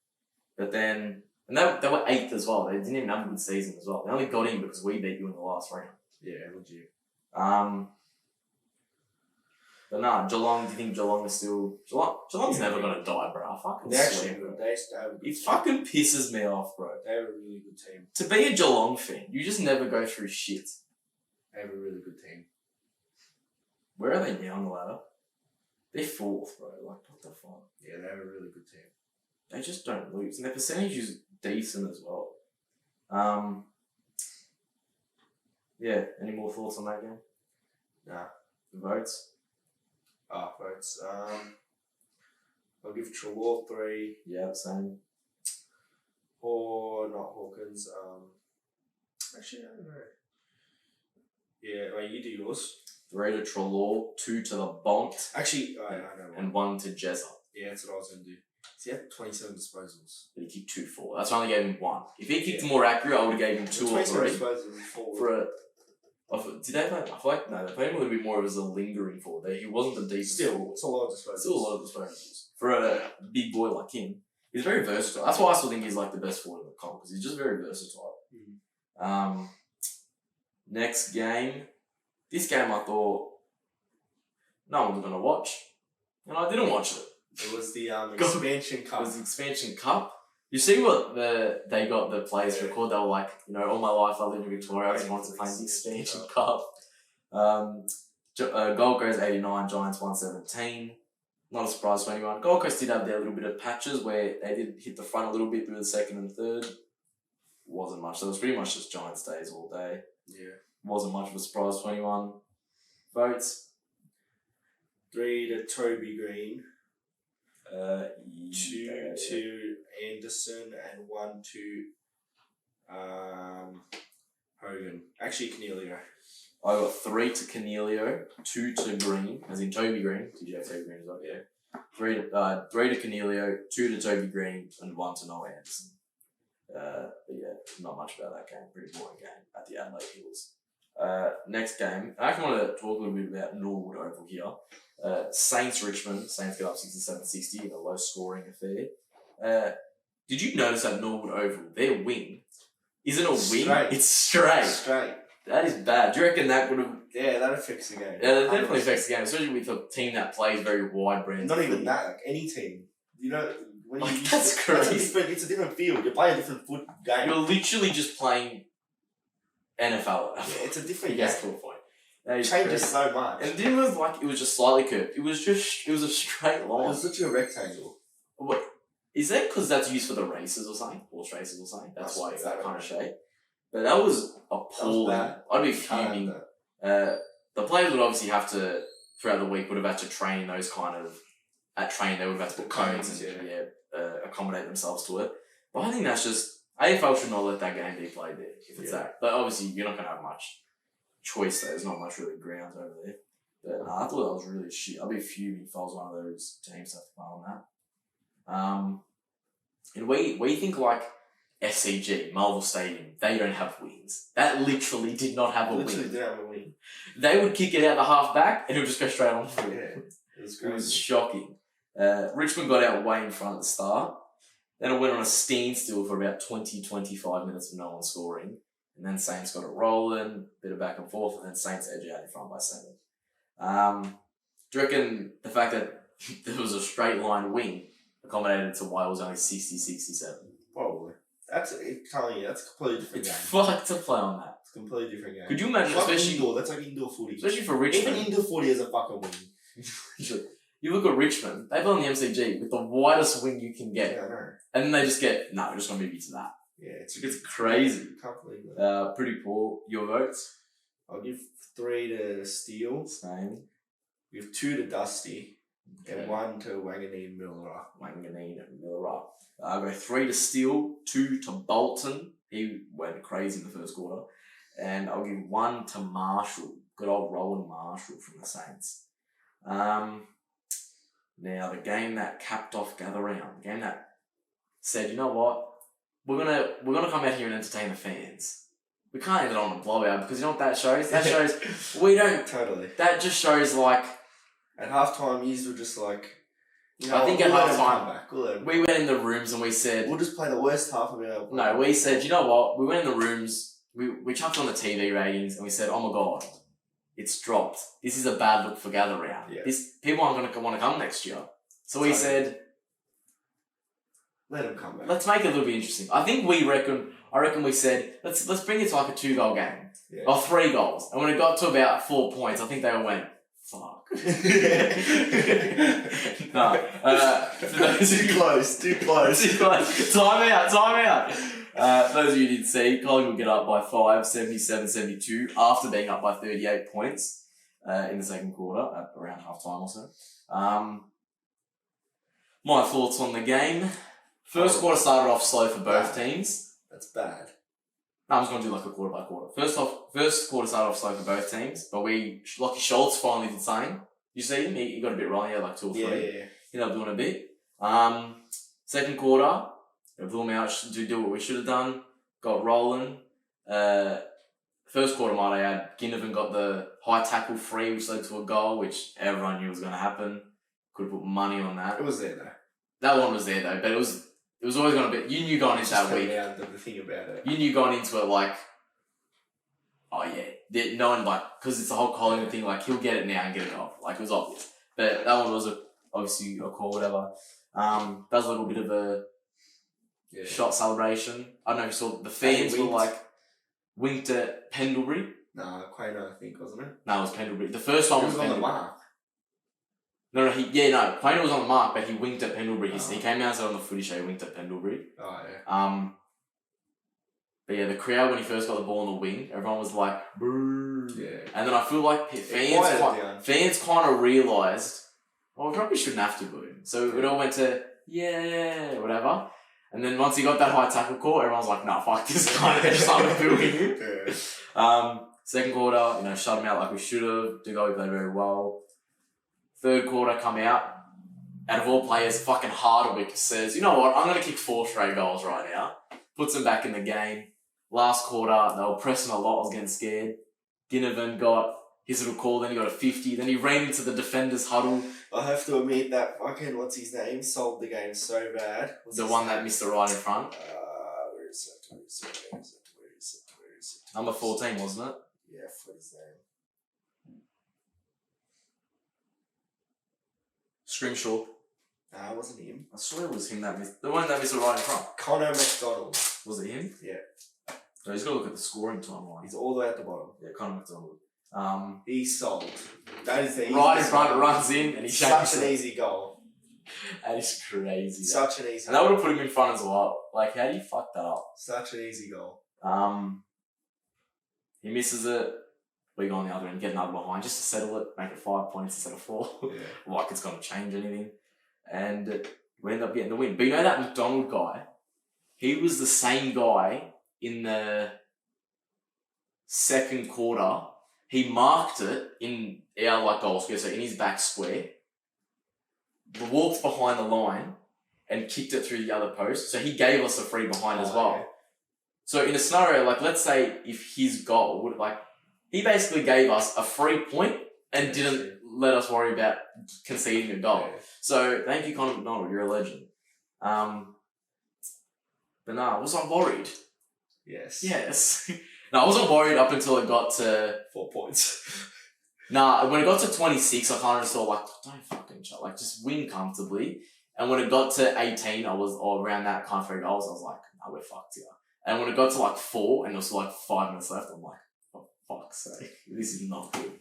But then, and they were 8th as well. They didn't even have a good season as well. They only got in because we beat you in the last round. Yeah, legit. But nah, Geelong, do you think Geelong is still... Geelong's never going to die, bro. I fucking swear. It fucking pisses me off, bro. They have a really good team. To be a Geelong fan, you just never go through shit. They have a really good team. Where are they now on the ladder? They're 4th, bro. Like, what the fuck? Yeah, they have a really good team. They just don't lose. And their percentage is decent as well. Yeah, any more thoughts on that game? Nah. The votes? Votes. I'll give Trelaw 3. Yeah, same. Or not Hawkins. Actually, I don't know. Yeah, wait, you do yours. 3 to Trelaw, 2 to the Bont. Actually, I don't know. And 1 to Jezza. Yeah, that's what I was going to do. So he had 27 disposals. But he kicked 2-4. That's why I only gave him 1. If he kicked more accurate, I would have gave him 2 or 3. For a... Did they play? I feel like, no, they played him a little bit more as a lingering forward. He wasn't the deepest forward. It's a lot of disposals. Still a lot of disposals. For a big boy like him, he's very versatile. That's why I still think he's like the best forward in the comp, because he's just very versatile. Mm-hmm. Next game. This game I thought no one was going to watch. And I didn't watch it. It was the Expansion Cup. It was the Expansion Cup. You see what they got the players to record? They were like, you know, all my life I lived in Victoria. I just wanted to play the Expansion Cup. Gold Coast 89, Giants 117. Not a surprise to anyone. Gold Coast did have their little bit of patches where they did hit the front a little bit through the second and third. Wasn't much. So it was pretty much just Giants days all day. Yeah. Wasn't much of a surprise to anyone. Votes? 3 to Toby Green. 2 yeah. to Anderson and 1 to Hogan. Actually, Cornelio. I got 3 to Cornelio, 2 to Green, as in Toby Green. Did you have Toby Green as well? Yeah. 3 to Cornelio, 2 to Toby Green, and 1 to Noah Anderson. But yeah, not much about that game. Pretty boring game at the Adelaide Hills. Next game, I actually want to talk a little bit about Norwood Oval here. Saints Richmond. Saints get up 67-60 in a low scoring affair. Did you notice that Norwood Oval, their wing, isn't a wing? Straight. It's straight. That is bad. Do you reckon that would have... Yeah, that affects the game. Yeah, that definitely affects the game, especially with a team that plays very wide brand. Not even that, like any team. You know, when you that's crazy. It's a different field. You're playing a different foot game. You're literally just playing NFL. Yeah, it's a different game. To a point. It changes so much. And it didn't look like it was just slightly curved. It was a straight line. It was literally a rectangle. What is that? Because that's used for the races or something, horse races or something. That's why it's that kind of shape. But that was appalling. I'd be fuming. The players would obviously have to throughout the week would have had to train those kind of at training. They would have had to put cones and accommodate themselves to it. But I think that's just AFL should not let that game be played there if it's that. But obviously you're not going to have much choice there. There's not much really ground over there. But I thought that was really shit. I'd be fuming if I was one of those teams that have to play on that. And we think like SCG, Marvel Stadium, they don't have wings. That literally did not have a wing. Literally did have a wing. They would kick it out the half back and it would just go straight on the field. Yeah, it was shocking. Richmond got out way in front at the start. Then it went on a standstill for about 20-25 minutes of no one scoring. And then Saints got it rolling, bit of back and forth, and then Saints edge out in front by 7. Do you reckon the fact that there was a straight line wing accommodated to why it was only 60-67? Probably. That's a completely different game. It's fucked to play on that. It's a completely different game. Could you imagine, like especially indoor? That's like indoor footy. Especially for Richmond. Even indoor footy has a fucking wing. You look at Richmond, they play on the MCG with the widest wing you can get. Yeah, I know. And then they just get, no, we're just going to move you to that. Yeah, it's crazy. Can't believe that. Pretty poor. Your votes? I'll give 3 to Steele. Same. Give 2 to Dusty. Okay. And 1 to Wanganeen Miller. Wanganeen and Miller. I'll go 3 to Steele, 2 to Bolton. He went crazy in the first quarter. And I'll give 1 to Marshall. Good old Rowan Marshall from the Saints. Now, the game that capped off Gather Round, the game that said, you know what, we're gonna come out here and entertain the fans. We can't end it on a blowout because you know what that shows? That shows we don't. Totally. That just shows like. At halftime, you were just like. You know, I think at halftime, we went in the rooms and we said. We'll just play the worst half of it. No, we said, you know what, we went in the rooms, we chucked on the TV ratings and we said, oh my god. It's dropped. This is a bad look for Gather Round. Yeah. People aren't going to want to come next year. So we said, let them come back. Let's make it a little bit interesting. I reckon we said, let's bring it to like a 2-goal game. Yeah. Or 3 goals. And when it got to about 4 points, I think they all went, fuck. No. Too close. Time out. For those of you who didn't see, Collingwood get up by 5, 77-72, after being up by 38 points in the second quarter, at around half-time or so. My thoughts on the game. First quarter started off slow for both teams. That's bad. No, I'm just going to do like a quarter by quarter. First quarter started off slow for both teams, but Lockie Schultz finally did something. You see him? He got a bit wrong. He had like 2 or 3. Yeah. He ended up doing a bit. Second quarter, blew him out to do what we should have done. Got rolling. First quarter, might I add, Ginnivan got the high tackle free, which led to a goal, which everyone knew was going to happen. Could have put money on that. It was there though. That one was there though, but it was always going to be. You knew going into that week. The thing about it. You knew going into it like, oh yeah, no one like because it's the whole Collingwood thing. Like he'll get it now and get it off. Like it was obvious, but that one was obviously a call, whatever. That was a little bit of a shot celebration. I don't know if you saw the fans were like winked at Pendlebury. No, Quaino, I think, wasn't it? No, it was Pendlebury. The first one was on the mark. No, Quaino was on the mark, but he winked at Pendlebury. He came out and said on the footy show he winked at Pendlebury. Oh, yeah. But yeah, the crowd when he first got the ball on the wing, everyone was like, boo. Yeah. And then I feel like fans kind of realised, well, we probably shouldn't have to boo. So it all went to, yeah, whatever. And then once he got that high tackle call, everyone's like, nah, fuck this guy. They just started booing him. Yeah. Second quarter, shut him out like we should have. Dugo played very well. Third quarter, come out. Out of all players, fucking Hardwick says, you know what, I'm going to kick 4 straight goals right now. Puts them back in the game. Last quarter, they were pressing a lot. I was getting scared. Ginnivan got his little call, then he got a 50. Then he ran into the defender's huddle. I have to admit that fucking, what's his name, sold the game so bad. The one that missed it right in front. Where is it? Number 14, wasn't it? Yeah, what is his name? Scrimshaw. Nah, it wasn't him. I swear it was him that missed. The one that missed it right in front. Connor McDonald. Was it him? Yeah. So he's got to look at the scoring timeline. He's all the way at the bottom. Yeah, Connor McDonald. He's sold. That is the easiest right in front, goal. runs in, and he such an easy goal. That is crazy. Such an easy And that would have put him in front as well. Like, how do you fuck that up? Such an easy goal. He misses it. We go on the other end, get another behind just to settle it, make it 5 points instead of 4. Yeah. Like it's going to change anything. And we end up getting the win. But you know that McDonald guy? He was the same guy in the second quarter. He marked it in our like goal square, so in his back square. Walked behind the line and kicked it through the other post. So he gave us a free behind as well. Yeah. So in a scenario, like let's say if his goal would like he basically gave us a free point and didn't let us worry about conceding a goal. Yeah. So thank you, Conor McDonald. You're a legend. But no, I wasn't worried. Yes. No, I wasn't worried up until it got to 4 points. Nah, when it got to 26, I kind of saw like, don't fucking shut, like just win comfortably. And when it got to 18, or around that kind of 3 goals, I was like, no, we're fucked here. And when it got to like 4 and there was like 5 minutes left, I'm like, oh fuck's sake, this is not good.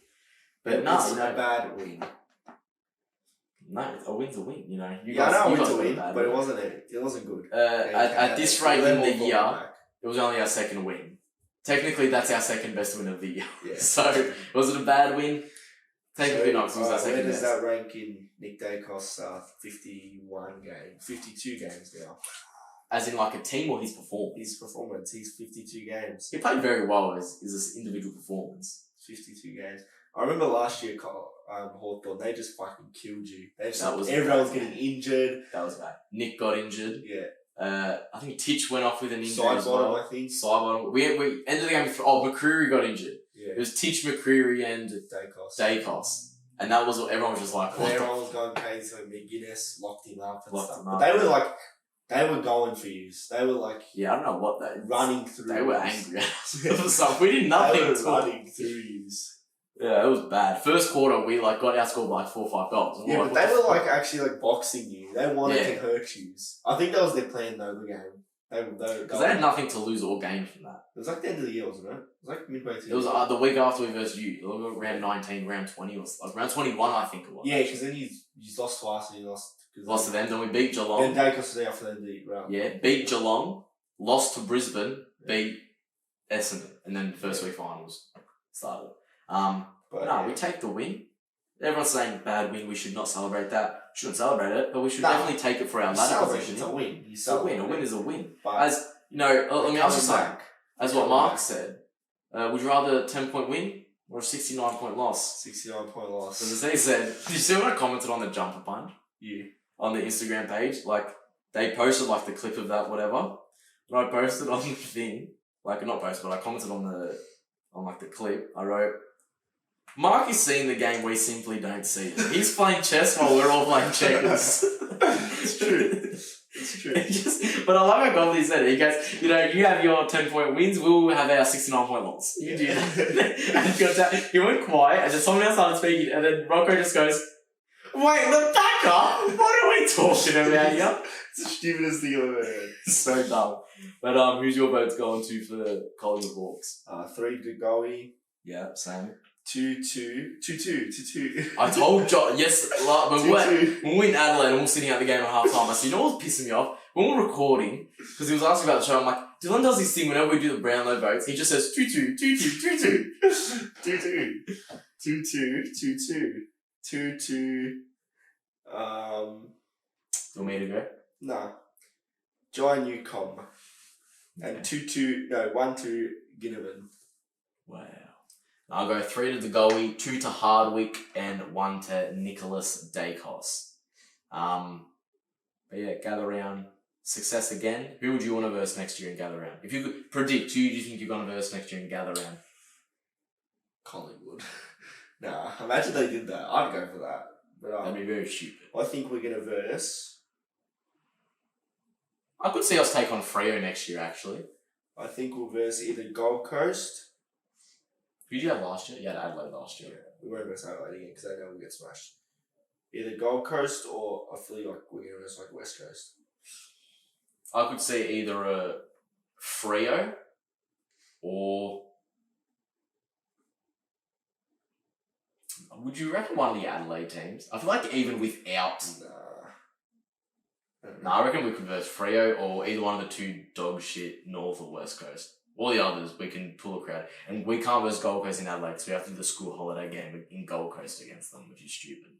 But no, it's a bad win. No, a win's a win, you know. I know a win's a win, but it wasn't good. At this rate in the year, it was only our second win. Technically, that's our second best win of the year. Yeah. So, was it a bad win? Technically not, because it was our second best. Where does that rank in Nick Dacos' 52 games now? As in like a team or his performance? His performance. He's 52 games. He played very well as his individual performance. 52 games. I remember last year, Hawthorn, they just fucking killed you. Everyone's getting injured. That was bad. Nick got injured. Yeah. I think Titch went off with an injury Side as well. bottom, I think. Side bottom. We ended the game with... McCreary got injured. Yeah. It was Titch, McCreary and... Dacos. And that was what everyone was just like... Everyone was going crazy. So McGuinness locked him up and stuff. But they were like... They were going for you. They were like... Yeah, I don't know what they... Running through. They were angry at us. We did nothing. They were running through you. Yeah, it was bad. First quarter, we got outscored by 4 or 5 goals. Yeah, but they were actually boxing you. They wanted to hurt you. I think that was their plan though, the game. Because they had nothing to lose or gain from that. It was like the end of the year, wasn't it? It was like midway through. It was the week after we versed you. Round 19, round 20, or round 21, I think it was. Yeah, because then you lost twice and you lost. Lost to them, then we beat Geelong. Then Dacos was there for them to eat, right? Yeah, beat Geelong, lost to Brisbane, beat Essendon, and then the first week finals started. We take the win. Everyone's saying bad win, we should not celebrate that. Shouldn't celebrate it, but we should definitely take it for our ladder position. It's a win. A win is a win. But as you know, let me ask you something. As what Mark said, would you rather a 10-point win or a 69-point loss? 69-point loss. As he said, did you see what I commented on the jumper punch? Yeah. On the Instagram page, they posted the clip of that, whatever. When I posted on the thing, not posted, but I commented on the clip. I wrote, Mark is seeing the game we simply don't see it. He's playing chess while we're all playing checkers. It's true. It's true. But I love how godly he said it. He goes, you have your 10-point wins, we'll have our 69-point loss. You do that. And he went quiet, and then someone else started speaking, and then Rocco just goes, wait, look back up! What are we talking about here? It's the stupidest thing I've ever heard. So dumb. But who's your votes going to for the Collingwood Hawks? 3 to Goey. Yeah, same. 2-2. I told John, yes, when we were in Adelaide and we were sitting at the game at half time, I said, you know what's pissing me off? When we're recording, because he was asking about the show, I'm like, Dylan does this thing whenever we do the Brownlow votes, he just says 2-2. 2-2. Do you want me to go? No. Jai Newcomb. And 1-2 Ginnivan. Wow. I'll go 3 to the goalie, 2 to Hardwick, and 1 to Nicholas Dacos. But yeah, gather round. Success again. Who would you want to verse next year in gather round? If you could predict, who do you think you're going to verse next year in gather round? Collingwood. Nah, imagine they did that. I'd go for that. But that'd be very stupid. I think we're going to verse. I could see us take on Freo next year, actually. I think we'll verse either Gold Coast. Who did you have last year? You had Adelaide last year. Yeah, we won't verse Adelaide again because they know we'll get smashed. Either Gold Coast or I feel like we're going to verse West Coast. I could see either a Freo or... Would you reckon one of the Adelaide teams? I feel like even without No, I reckon we could verse Freo or either one of the two dog shit North or West Coast. All the others, we can pull a crowd. And we can't verse Gold Coast in Adelaide, so we have to do the school holiday game in Gold Coast against them, which is stupid.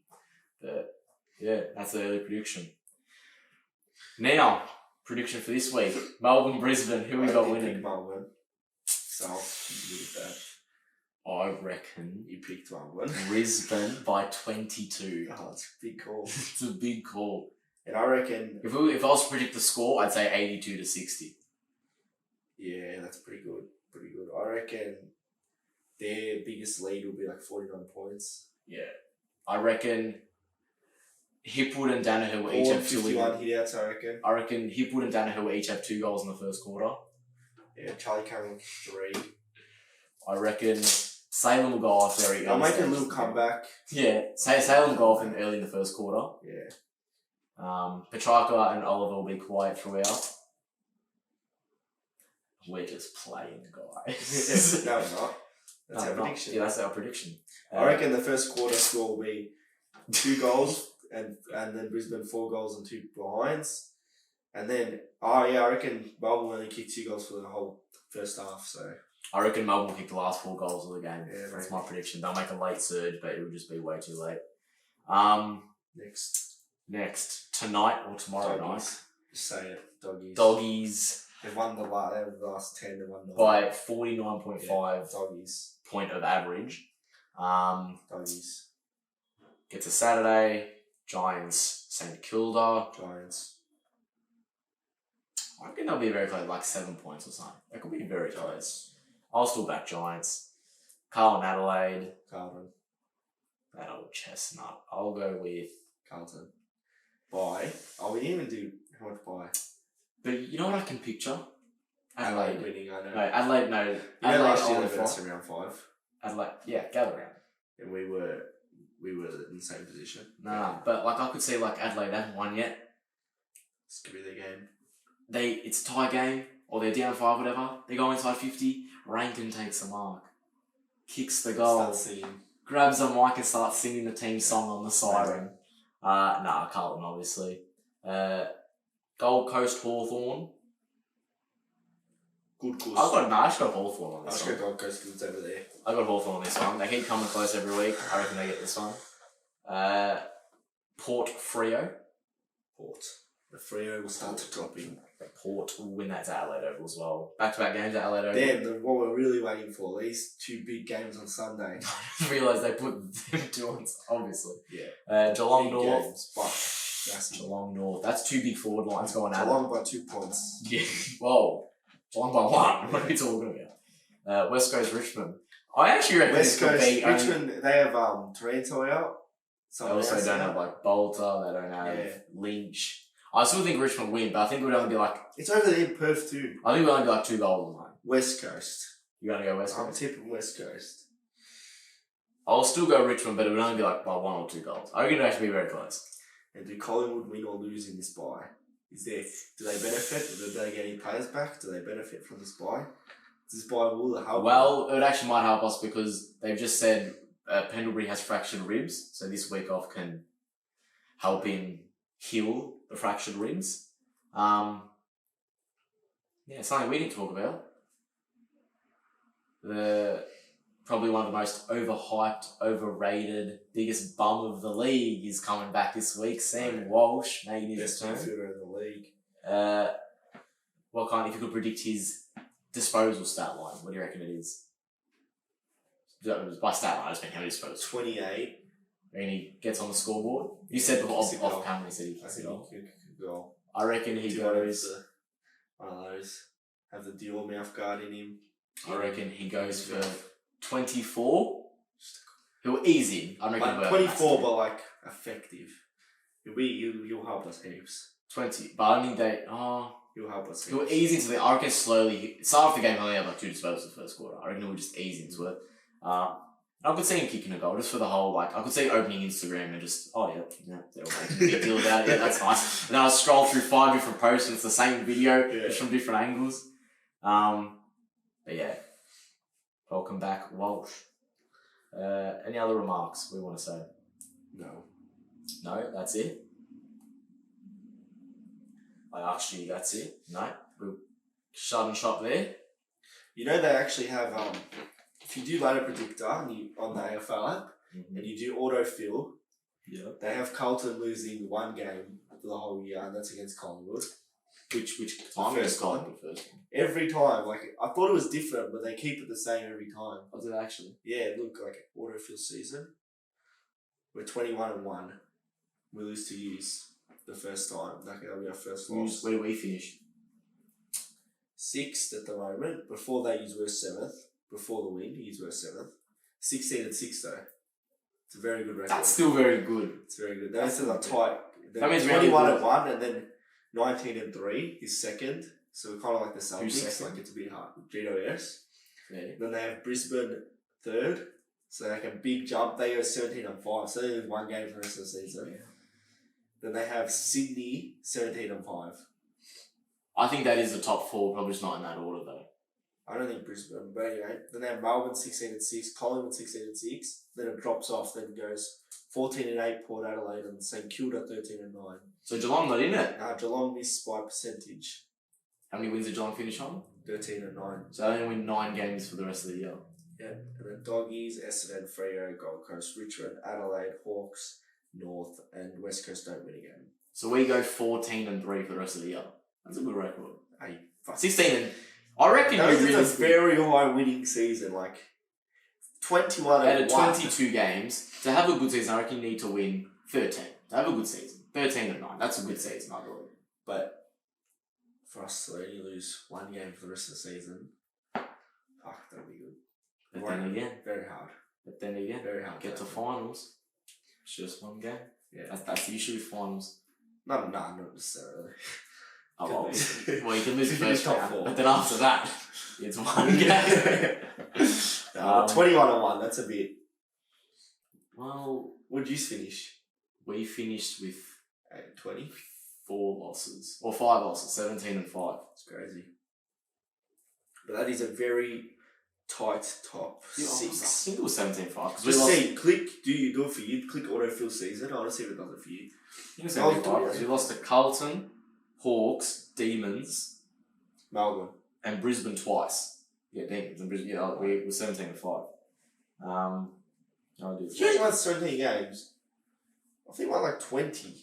But, yeah, that's the early prediction. Now, prediction for this week. Melbourne, Brisbane, who we got winning? Melbourne. So, I'll agree with that. I reckon You picked Melbourne. Brisbane by 22. Oh, it's a big call. It's a big call. And I reckon... If I was to predict the score, I'd say 82 to 60. Yeah, that's pretty good. Pretty good. I reckon their biggest lead will be like 49 points. Yeah. I reckon Hipwood and Danaher will each have 51 hit-outs, I reckon. I reckon Hipwood and Danaher will each have 2 goals in the first quarter. Yeah, Charlie Cameron 3. I reckon Salem will go off very early. I'll make a little comeback. Yeah, Salem will go off early in the first quarter. Yeah. Petrarca and Oliver will be quiet throughout. We're just playing, guys. No, we're not. That's our prediction. Yeah, that's our prediction. I reckon the first quarter score will be 2 goals and then Brisbane 4 goals and 2 behinds. And then, I reckon Melbourne only kicked 2 goals for the whole first half, so... I reckon Melbourne will kick the last 4 goals of the game. Yeah, that's my prediction. They'll make a late surge, but it will just be way too late. Next, tonight or tomorrow night. Just say it, doggies. Doggies. They've won the last 10, they won the... By 49.5 doggies. point of average. Doggies. Gets a Saturday. Giants, St Kilda. Giants. I reckon they'll be very close, like 7 points or something. That could be very close. I'll still back Giants. Carlton, Adelaide. Carlton. That old chestnut. I'll go with Carlton. Bye. Oh, we didn't even do how much bye. But you know what I can picture? Adelaide winning, I know. No, Adelaide, no. You know Adelaide last year on they beat us four. in round 5. Adelaide, yeah, gather round. And we were in the same position. Nah, but like I could see like Adelaide haven't won yet. This could be their game. It's a tie game, or they're down 5, whatever. They go inside 50. Rankin takes the mark, kicks the goal, Start singing. grabs a mic and starts singing the team song on the siren. Carlton obviously. Gold Coast Hawthorn. Good course. I just got Hawthorn on I this should one. go Gold Coast because it's over there. I got Hawthorn on this one. They keep coming close every week. I reckon they get this one. Port Freo. Port. The Freo will start dropping. Port will win that to Adelaide Oval as well. Back-to-back games at Adelaide Oval. Damn, what we're really waiting for, these 2 big games on Sunday. I just realised they put them 2 on, obviously. Yeah. Geelong Big North. games, but that's Geelong North. That's 2 big forward lines going at it. Geelong by 2 points. Yeah. Whoa. Geelong by 1. What are we talking about? West Coast Richmond. I actually reckon West this could Coast, be... Richmond, they have Toronto out. They also don't have like Bolter, they don't have Lynch. I still think Richmond win, but I think it would only be like... It's over there in Perth too. I think it would only be like 2 goals on. West Coast. You're going to go West I'm Coast? tipping West Coast. I'll still go Richmond, but it would only be like by 1 or 2 goals. I reckon it would actually be very close. And do Collingwood win or lose in this bye? Do they benefit? Do they get any players back? Do they benefit from this bye? Does this bye will help? Well, it actually might help us because they've just said Pendlebury has fractured ribs, so this week off can help him heal the fractured ribs. Something we didn't talk about. Probably one of the most overhyped, overrated, biggest bum of the league is coming back this week. Sam Walsh making his Best return. midfielder in the league. If you could predict his disposal stat line, what do you reckon it is? By stat line, I just mean how many disposals. 28. And he gets on the scoreboard. You said before off camera, you said he kicks it off. Goal. I reckon he goes. One of those. Have the deal mouth guard in him. I reckon he goes for 24. He'll ease in. I reckon like 24, but like effective. He'll help us heaps. 20, but I think He'll help us. He'll ease into the. I reckon slowly. Start off the game, he'll only have like 2 disposals in the first quarter. I reckon he'll just ease into it. I could see him kicking a goal just for the whole, I could see opening Instagram and just, they're all making a big deal about it. Yeah, that's nice. And then I'll scroll through 5 different posts and it's the same video, just from different angles. But yeah, welcome back, Walsh. Any other remarks we want to say? No. No, that's it? I asked you, that's it. No, we'll shut and shop there. You know, they actually have, if you do ladder predictor on the AFL app, and you do autofill, they have Carlton losing one game for the whole year, and that's against Collingwood. Which time is Collingwood first one? Every time. Like, I thought it was different, but they keep it the same every time. Was it actually? Yeah, look, like autofill season. We're 21-1. We lose to Hughes the first time. That'll be our first loss. Where do we finish? 6th at the moment. Before they were 7th. Before the win, Hughes were 7th. 16-6 though. It's a very good record. That's still very good. It's very good. That's a tight. That means 21-1 and then 19-3 is second. So we're kind of like the Celtics. Who's second? Like it's a bit hard. GWS. Yeah. Then they have Brisbane third. So like a big jump. They go 17-5. So they lose one game for the rest of the season. Yeah. Then they have Sydney 17-5. I think that is the top four, probably just not in that order though. I don't think Brisbane, but anyway. Then they have Melbourne 16-6, Collingwood 16-6. Then it drops off. Then it goes 14-8 Port Adelaide and St Kilda 13-9. So Geelong not in it. Geelong missed by percentage. How many wins did Geelong finish on? 13-9. So they only win 9 games for the rest of the year. Yeah, and then Doggies, Essendon, Freo, Gold Coast, Richmond, Adelaide, Hawks, North, and West Coast don't win a game. So we go 14-3 for the rest of the year. That's a good record. Hey, fuck. 16 and I reckon you really really a very high winning season, like 21 out and of 1. 22 games to have a good season. I reckon you need to win 13 to have a good season. 13-9. That's a good season, I believe. But for us to only lose one game for the rest of the season, fuck, that'll be good. But then again, very hard. Very hard. Get to finals. It's just one game. Yeah, that's the issue with finals. No, not necessarily. Oh, well, you can lose the first top round, 4. but then after that, it's one game. 21-1, that's a bit. Well, what did you finish? We finished with 20? 4 losses. Or 5 losses, 17-5. It's crazy. But that is a very tight top 6. I think it was 17-5. Just see, do it for you. Click autofill season. I want to see if it does it for you. I think it was 17-5 because we lost to Carlton, Hawks, Demons, Melbourne, and Brisbane twice. Yeah, Demons and Brisbane. Yeah, we were 17-5. I do. You only won 17 games. I think we won like 20.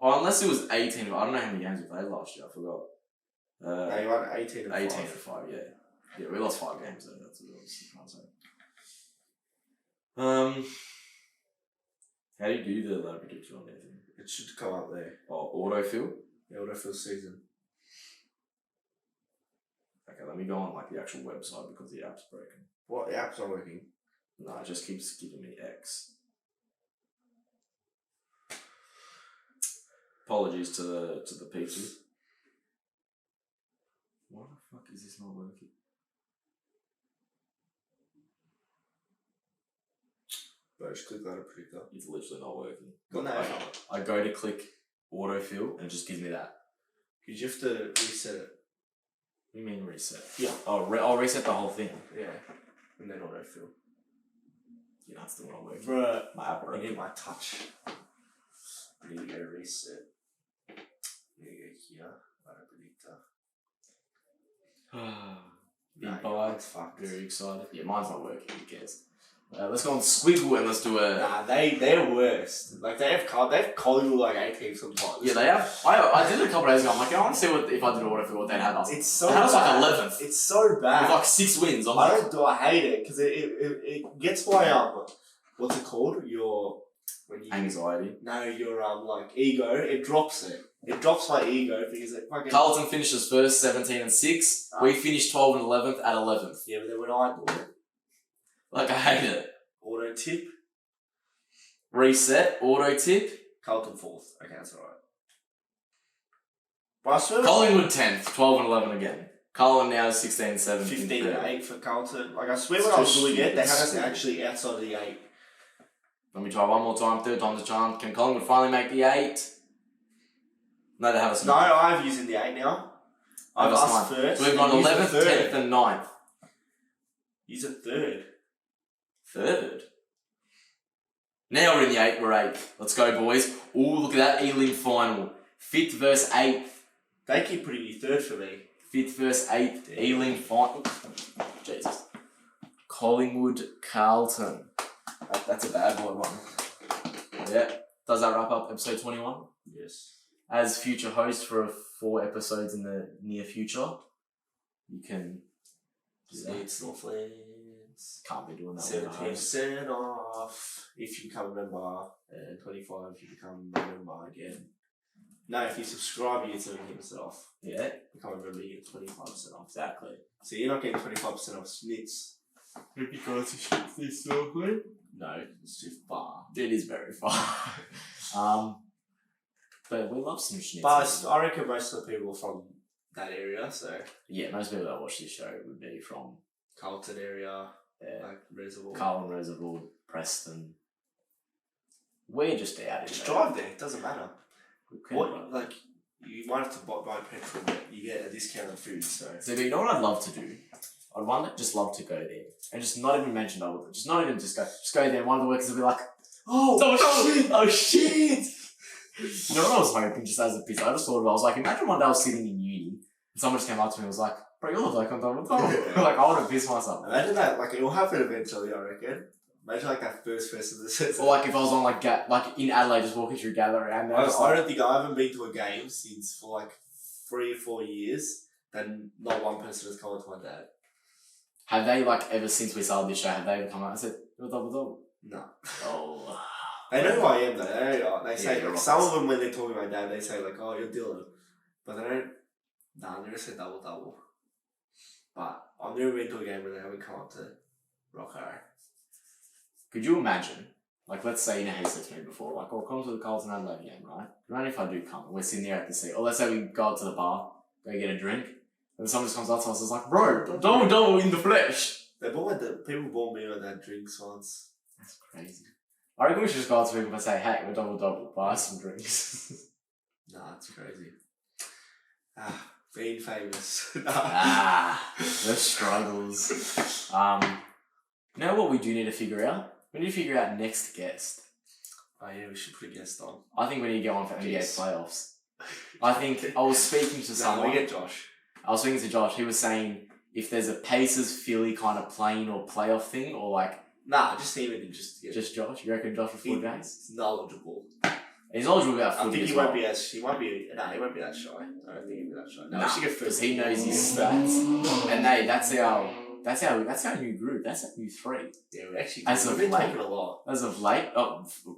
Oh, unless it was 18. I don't know how many games we played last year. I forgot. No, you won 18 and 5. 18-5. Yeah. Yeah, we lost 5 games though. That's what I was trying to say. How do you do the ladder prediction on anything? It should come up there. Oh, autofill. Yeah, autofill season. Okay, let me go on like the actual website because the app's broken. What? The app's not working. No, it just keeps giving me X. Apologies to the people. Why the fuck is this not working? Bro, just click ladder predictor. It's literally not working. Got no. I go to click autofill and it just gives me that. Because you have to reset it. What do you mean reset? Yeah. Oh, I'll reset the whole thing. Yeah. And then autofill. Yeah, that's still not working. Bruh. My app I broke. need my touch. I need to go reset. I need to go here. Ladder predictor. Big Nah, buy. it's fucked. Very excited. Yeah, mine's not working. Who cares? Let's go on Squiggle and let's do a. Nah, they're worst. Like they have Collingwood like 18 sometimes. Yeah, they have. I did it a couple of days ago. I'm like, I want to see what if I did autofill what they'd have us. It's so they had us bad. like 11th. It's so bad. With like 6 wins. I hate it because it gets my what's it called? Your when you anxiety. No, your like ego. It drops it. It drops my ego because it fucking. Carlton finishes first, 17-6. We finished 12 and 11th at 11th. Yeah, but then when I do it, like I hate it. Auto tip. Reset. Auto tip. Carlton 4th. Okay, that's alright. But I swear. Collingwood 10th, 12 and 11 again. Carlton now is 16 7. 15 and 8 for Carlton. Like I swear when I was doing it, they had us actually outside of the 8. Let me try one more time. 3rd time's a charm. Can Collingwood finally make the 8? No, they have us. No, I've using the 8 now. I've us first. So we've gone 11th, 10th, and 9th. Use a 3rd. 3rd? Now we're in the 8th. We're 8th. Let's go, boys. Ooh, look at that Elim final. 5th versus 8th. They keep putting you third for me. 5th versus 8th. Ealing final. Jesus. Collingwood Carlton. That's a bad boy one. Yeah. Does that wrap up episode 21? Yes. As future host for 4 episodes in the near future, you can. It's Northlands. Can't be doing that. 17% off if you become a member, and 25 if you become a member again. No, if you subscribe, you get 17% off. Yeah. Become a member, you get 25% off. Exactly. So you're not getting 25% off snits. Because it's so good. No, It's too far. it is very far. But we love some schnitzel. But I reckon most of the people are from that area, so Yeah, most people that watch this show would be from Carlton area, like Reservoir. Carlton Reservoir, Preston. We're just out in Just there. drive there, it doesn't matter. Okay. What, like, you might have to buy petrol, but you get a discount on food, so. So, you know what I'd love to do? I'd just love to go there and just not even mention double. Just not even just go there. And one of the workers will be like, oh shit! You know what I was hoping, just as a piece? I just thought about. I was like, imagine one day I was sitting in uni and someone just came up to me and was like, "Bro, you look like on double." Like I would have pissed myself. Imagine that. Like it will happen eventually. I reckon. Imagine like that first person that says. Or like if I was on like in Adelaide, just walking through Gallery, and I don't think I haven't been to a game since for like 3 or 4 years. Then not one person has come up to my dad. Have they like ever since we started this show? Have they ever come out and said you're double? No. Oh. They know who I am though. They say you're like, right. some of them when they're talking about my dad, they say like, "Oh, you're Dylan," but they don't. Nah, they never say double. But I've never been to a game where they haven't come up to Rocco. Could you imagine? Like, let's say, you know how you said to me before, like, oh, come to the Carlton Adelaide game, right? Imagine if I do come, we're sitting there at the seat, or let's say we go up to the bar, go get a drink, and someone just comes up to us and is like, bro, double in the flesh. People bought me on that drinks once. That's crazy. I reckon we should just go up to people and say, hey, we're double, buy us some drinks. Nah, it's crazy. Being famous. The struggles. You know what we do need to figure out? We need to figure out next guest. Oh yeah, we should put a guest on. I think we need to get one for NBA playoffs. I think I was speaking to someone. we get Josh. I was speaking to Josh. He was saying if there's a Pacers Philly kind of plane or playoff thing, or like just him and just Josh. You reckon Josh for 4 games? He's knowledgeable. He's knowledgeable about footy. I think as he well. won't be as he won't be that shy. I don't think he'll be that shy. No, because he knows his stats, and that's our new group. That's our new 3. Yeah, we actually we've been talking a lot. As of late,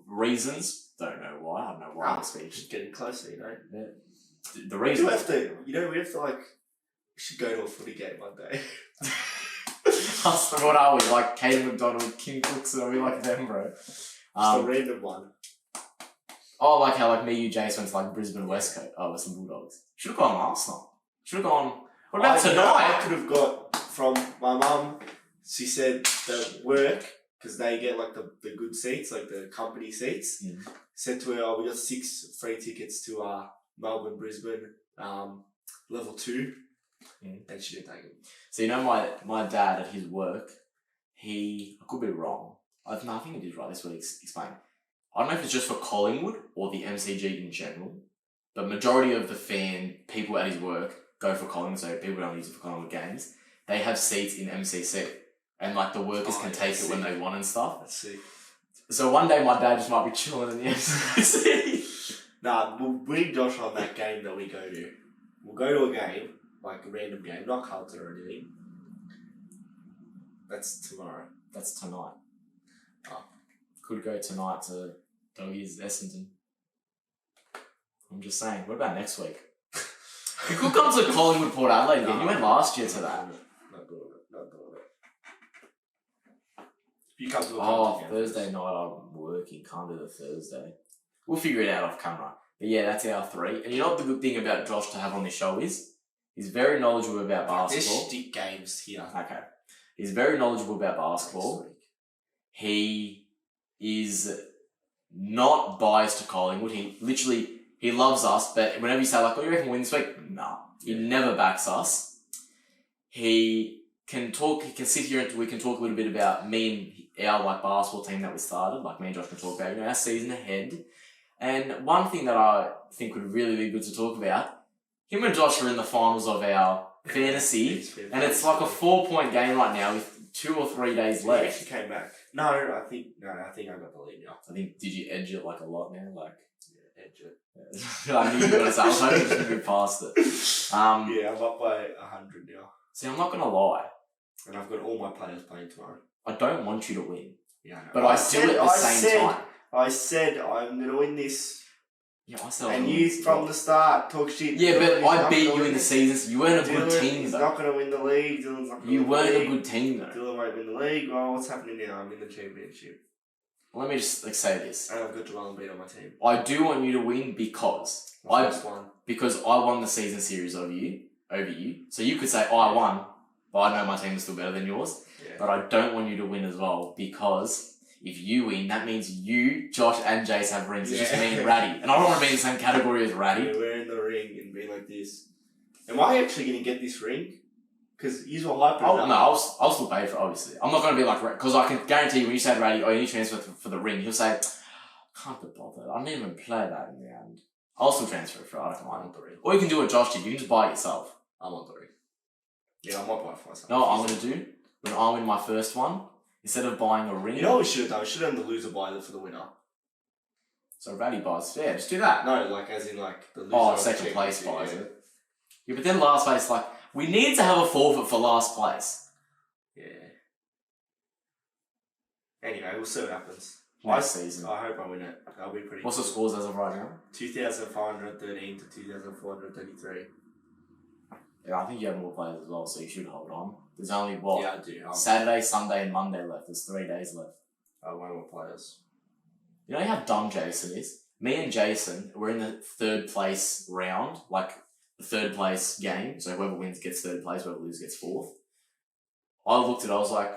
reasons don't know why. I don't know why. Just getting closer, you know. Yeah. The reason we have to like. We should go to a footy game one day. What are we like? Caden McDonald, Kim Cookson? Are we like them, bro? Just a random one. Oh, like how me, you, Jace went to like Brisbane West Coast. Oh, with some Bulldogs. Should have gone last night. Should have gone. What about tonight? I could have got from my mum. She said the work because they get like the good seats, like the company seats. Mm. Said to her, "Oh, we got 6 free tickets to Melbourne, Brisbane, level 2." And she didn't take it. So you know my dad at his work, I could be wrong. I think he did right. This will explain. I don't know if it's just for Collingwood or the MCG in general, but majority of the people at his work go for Collingwood, so people don't use it for Collingwood games. They have seats in MCC, and like the workers can take it when they want and stuff. Let's see. So one day my dad just might be chilling in the MCC. Nah, we'll bring Josh on that game that we go to. We'll go to a game. Like a random game, not Carlton or anything. That's tomorrow. That's tonight. Oh. Could go tonight to Doggies Essendon. I'm just saying. What about next week? You could come to Collingwood Port Adelaide again. You went last year to that. Not doing it. You come to a Thursday night I'm working. Can't do the Thursday. We'll figure it out off camera. But yeah, that's our 3. And you know what the good thing about Josh to have on this show is? He's very knowledgeable about basketball. There's stick games here. Okay. He's very knowledgeable about basketball. He is not biased to Collingwood. He loves us, but whenever you say like, "Oh, you reckon we'll win this week?" No. He never backs us. He can sit here and we can talk a little bit about me and our like basketball team that we started. Like me and Josh can talk about, our season ahead. And one thing that I think would really be good to talk about, him and Josh are in the finals of our fantasy, and it's like a 4-point game right now with 2 or 3 days He left. actually came back. No, I think I got the lead now. I think, did you edge it like a lot now? Like, Yeah, edge it. I knew you were going to say, I was hoping you just move past it. Yeah, I'm up by 100 now. See, I'm not going to lie. And I've got all my players playing tomorrow. I don't want you to win. Yeah, I know. But I do at the same time. I said I'm going to win this. Yeah, I said And you, from the start, talk shit. Yeah, but Dylan's I not beat gonna you win in the it. season, so you weren't a good Dylan team is though. not going to win the league. Dylan's not going to You win weren't the a league. good team though. Dylan won't win the league. Well, what's happening now? I'm in the championship. Let me just say this. And I've got Joel Embiid on my team. I do want you to win because My first one. because I won the season series over you. So you could say I won, but I know my team is still better than yours. Yeah. But I don't want you to win as well because if you win, that means you, Josh, and Jace have rings. It's just me and Ratty. And I don't want to be in the same category as Ratty. Yeah, we're in the ring and be like this. Am I actually going to get this ring? Because you were hyping it up. No, I'll still pay for it, obviously. I'm not going to be like, because I can guarantee you when you say Ratty, oh, you need to transfer for the ring, he'll say, can't be bothered. I didn't even play that in the end. I'll still transfer it for it. I don't I mind. want the ring. Or you can do what Josh did. You can just buy it yourself. I want the ring. Yeah, I might buy it for myself. You know what I'm going to do? When I win my first one, instead of buying a ring... You know what we should have done? We should have done the loser buy it for the winner. So Ratty buys... Yeah, just do that. No, like as in like the loser. Oh, of the second place championship, buys yeah. it. Yeah, but then last place, like, we need to have a forfeit for last place. Yeah. Anyway, we'll see what happens. Next season. I hope I win it. That'll be pretty What's the cool. scores as of right now? 2,513 to 2,433. Yeah, I think you have more players as well, so you should hold on. There's only, what? Yeah, I do. Saturday, Sunday, and Monday left. There's 3 days left. One more players. You know how dumb Jason is? Me and Jason, we're in the 3rd place round, like the 3rd place game. So whoever wins gets 3rd place, whoever loses gets 4th. I looked at it, I was like,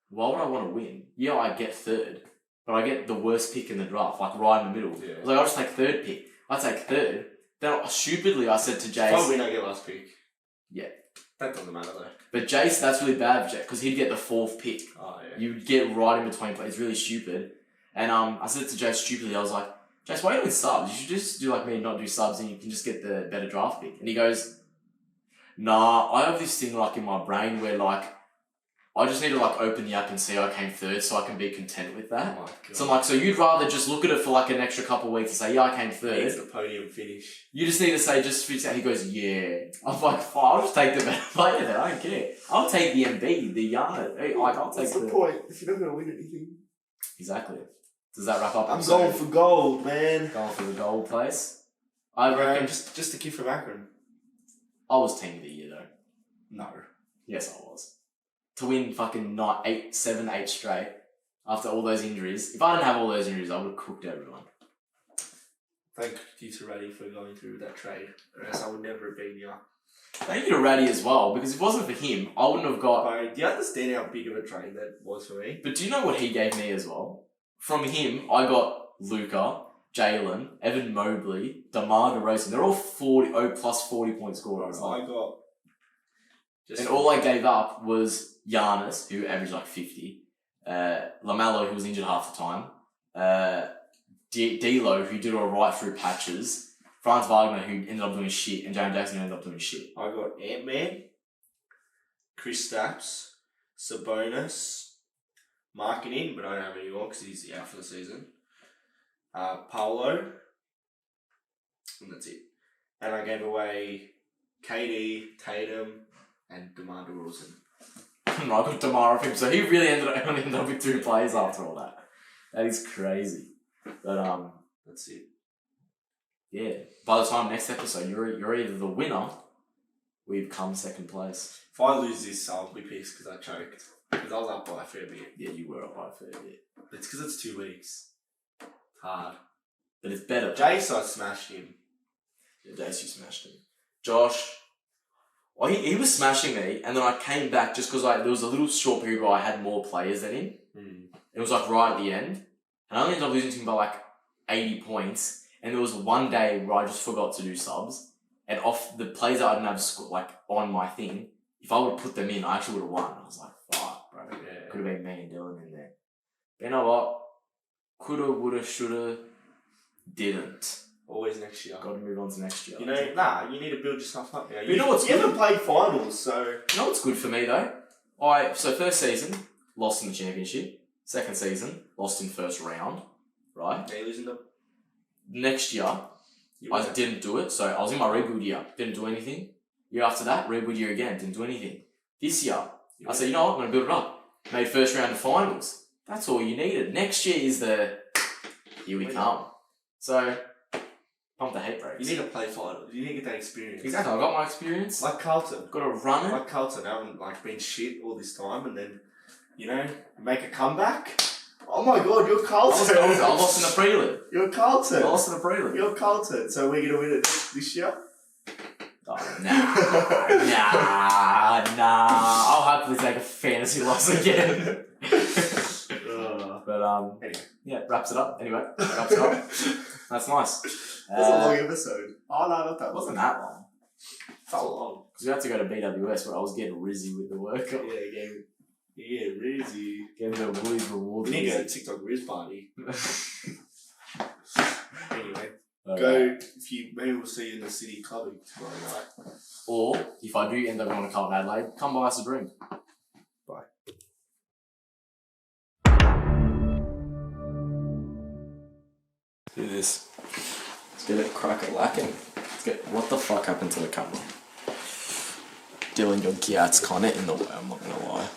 why would I want to win? Yeah, I get 3rd, but I get the worst pick in the draft, like right in the middle. Yeah. I was like, I'll just take 3rd pick. I take 3rd. Then stupidly I said to Jace... If I win, I get last pick. Yeah. That doesn't matter though. But Jace, that's really bad for Jace, because he'd get the 4th pick. Oh yeah. You would get right in between plays. It's really stupid. And I said to Jace stupidly, I was like, Jace, why are you doing subs? You should just do like me and not do subs and you can just get the better draft pick. And he goes, nah, I have this thing like in my brain where like, I just need to like open the app and see I came 3rd so I can be content with that. Oh my God. So I'm like, so you'd rather just look at it for like an extra couple of weeks and say, yeah, I came It's 3rd. the podium finish. You just need to say, just fix out. He goes, yeah. I'm like, fine, I'll just take the better player then. I don't care. I'll take the MB, the Yarn. Like, I'll take What's the point if you're not going to win anything? Exactly. Does that wrap up? I'm going for gold, man. Going for the gold place. I reckon. Just a kid from Akron. I was team of the year though. No. Yes, I was. To win fucking 7, 8 straight after all those injuries. If I didn't have all those injuries, I would have cooked everyone. Thank you to Reddy for going through that trade, or else I would never have been here. Thank you to Ratty as well, because if it wasn't for him, I wouldn't have got... But do you understand how big of a trade that was for me? But do you know what he gave me as well? From him, I got Luca, Jalen, Evan Mobley, DeMar DeRozan. They're all 40 point scorers. I got... And all I gave up was Giannis, who averaged like 50, LaMelo, who was injured half the time, D'Lo, who did all right through patches, Franz Wagner, who ended up doing shit, and Jaron Jackson, who ended up doing shit. I got Ant-Man, Chris Stapps, Sabonis, Marketing, but I don't have any more because he's out for the season, Paolo, and that's it. And I gave away KD, Tatum, and DeMar DeRozan. I got DeMar off him, so he really only ended up with 2 players after all that. That is crazy. But that's it. Yeah. By the time next episode, you're either the winner, or you've come 2nd place. If I lose this, I'll be pissed because I choked. Because I was up by a fair bit. Yeah, you were up by a fair bit. It's because it's 2 weeks. It's hard. But it's better. Jace, I smashed him. Yeah, Jace, you smashed him. Josh, well, he was smashing me, and then I came back just because there was a little short period where I had more players than him. It was like right at the end. And I only ended up losing to him by like 80 points. And there was one day where I just forgot to do subs. And off the plays that I didn't have like on my thing, if I would have put them in, I actually would have won. I was like, fuck, bro. Yeah. Could have been me and Dylan in there. But you know what? Coulda, woulda, shoulda. Didn't. Always next year. Got to move on to next year. You need to build yourself up. Yeah. You know what's you good? haven't played finals, so... You know what's good for me, though? So first season, lost in the championship. Second season, lost in first round. Right? Yeah, you're losing them. Next year, I didn't do it. So I was in my rebuild year. Didn't do anything. Year after that, rebuild year again. Didn't do anything. This year, I said, you know what? I'm going to build it up. Made first round of finals. That's all you needed. Next year is the... Here we come. So... Pump the head brakes. You need to play finals. You need to get that experience. Exactly. I got my experience. Like Carlton. Got to run it. Like Carlton. I haven't been shit all this time and then, make a comeback. Oh my god, you're Carlton. I lost in the prelim. You're Carlton. I lost in the prelim. You're Carlton. So we're going to win it this year? Oh, nah. I'll happily take a fantasy loss again. But, anyway. Yeah, wraps it up. Anyway, wraps it up. That's nice. That's a long episode. Oh, no, not that It wasn't that long. Felt long. Because we had to go to BWS where I was getting rizzy with the workout. Yeah, Rizzy. Getting the Woolies reward. We need to go to TikTok Riz party. Anyway, maybe we'll see you in the city clubbing tomorrow night. Or, if I do end up going to Carlton Adelaide, come buy us a drink. Bye. Do this. Let's get it crack-a-lacking. What the fuck happened to the camera? Dylan, your Giat's kinda in the way, I'm not gonna lie.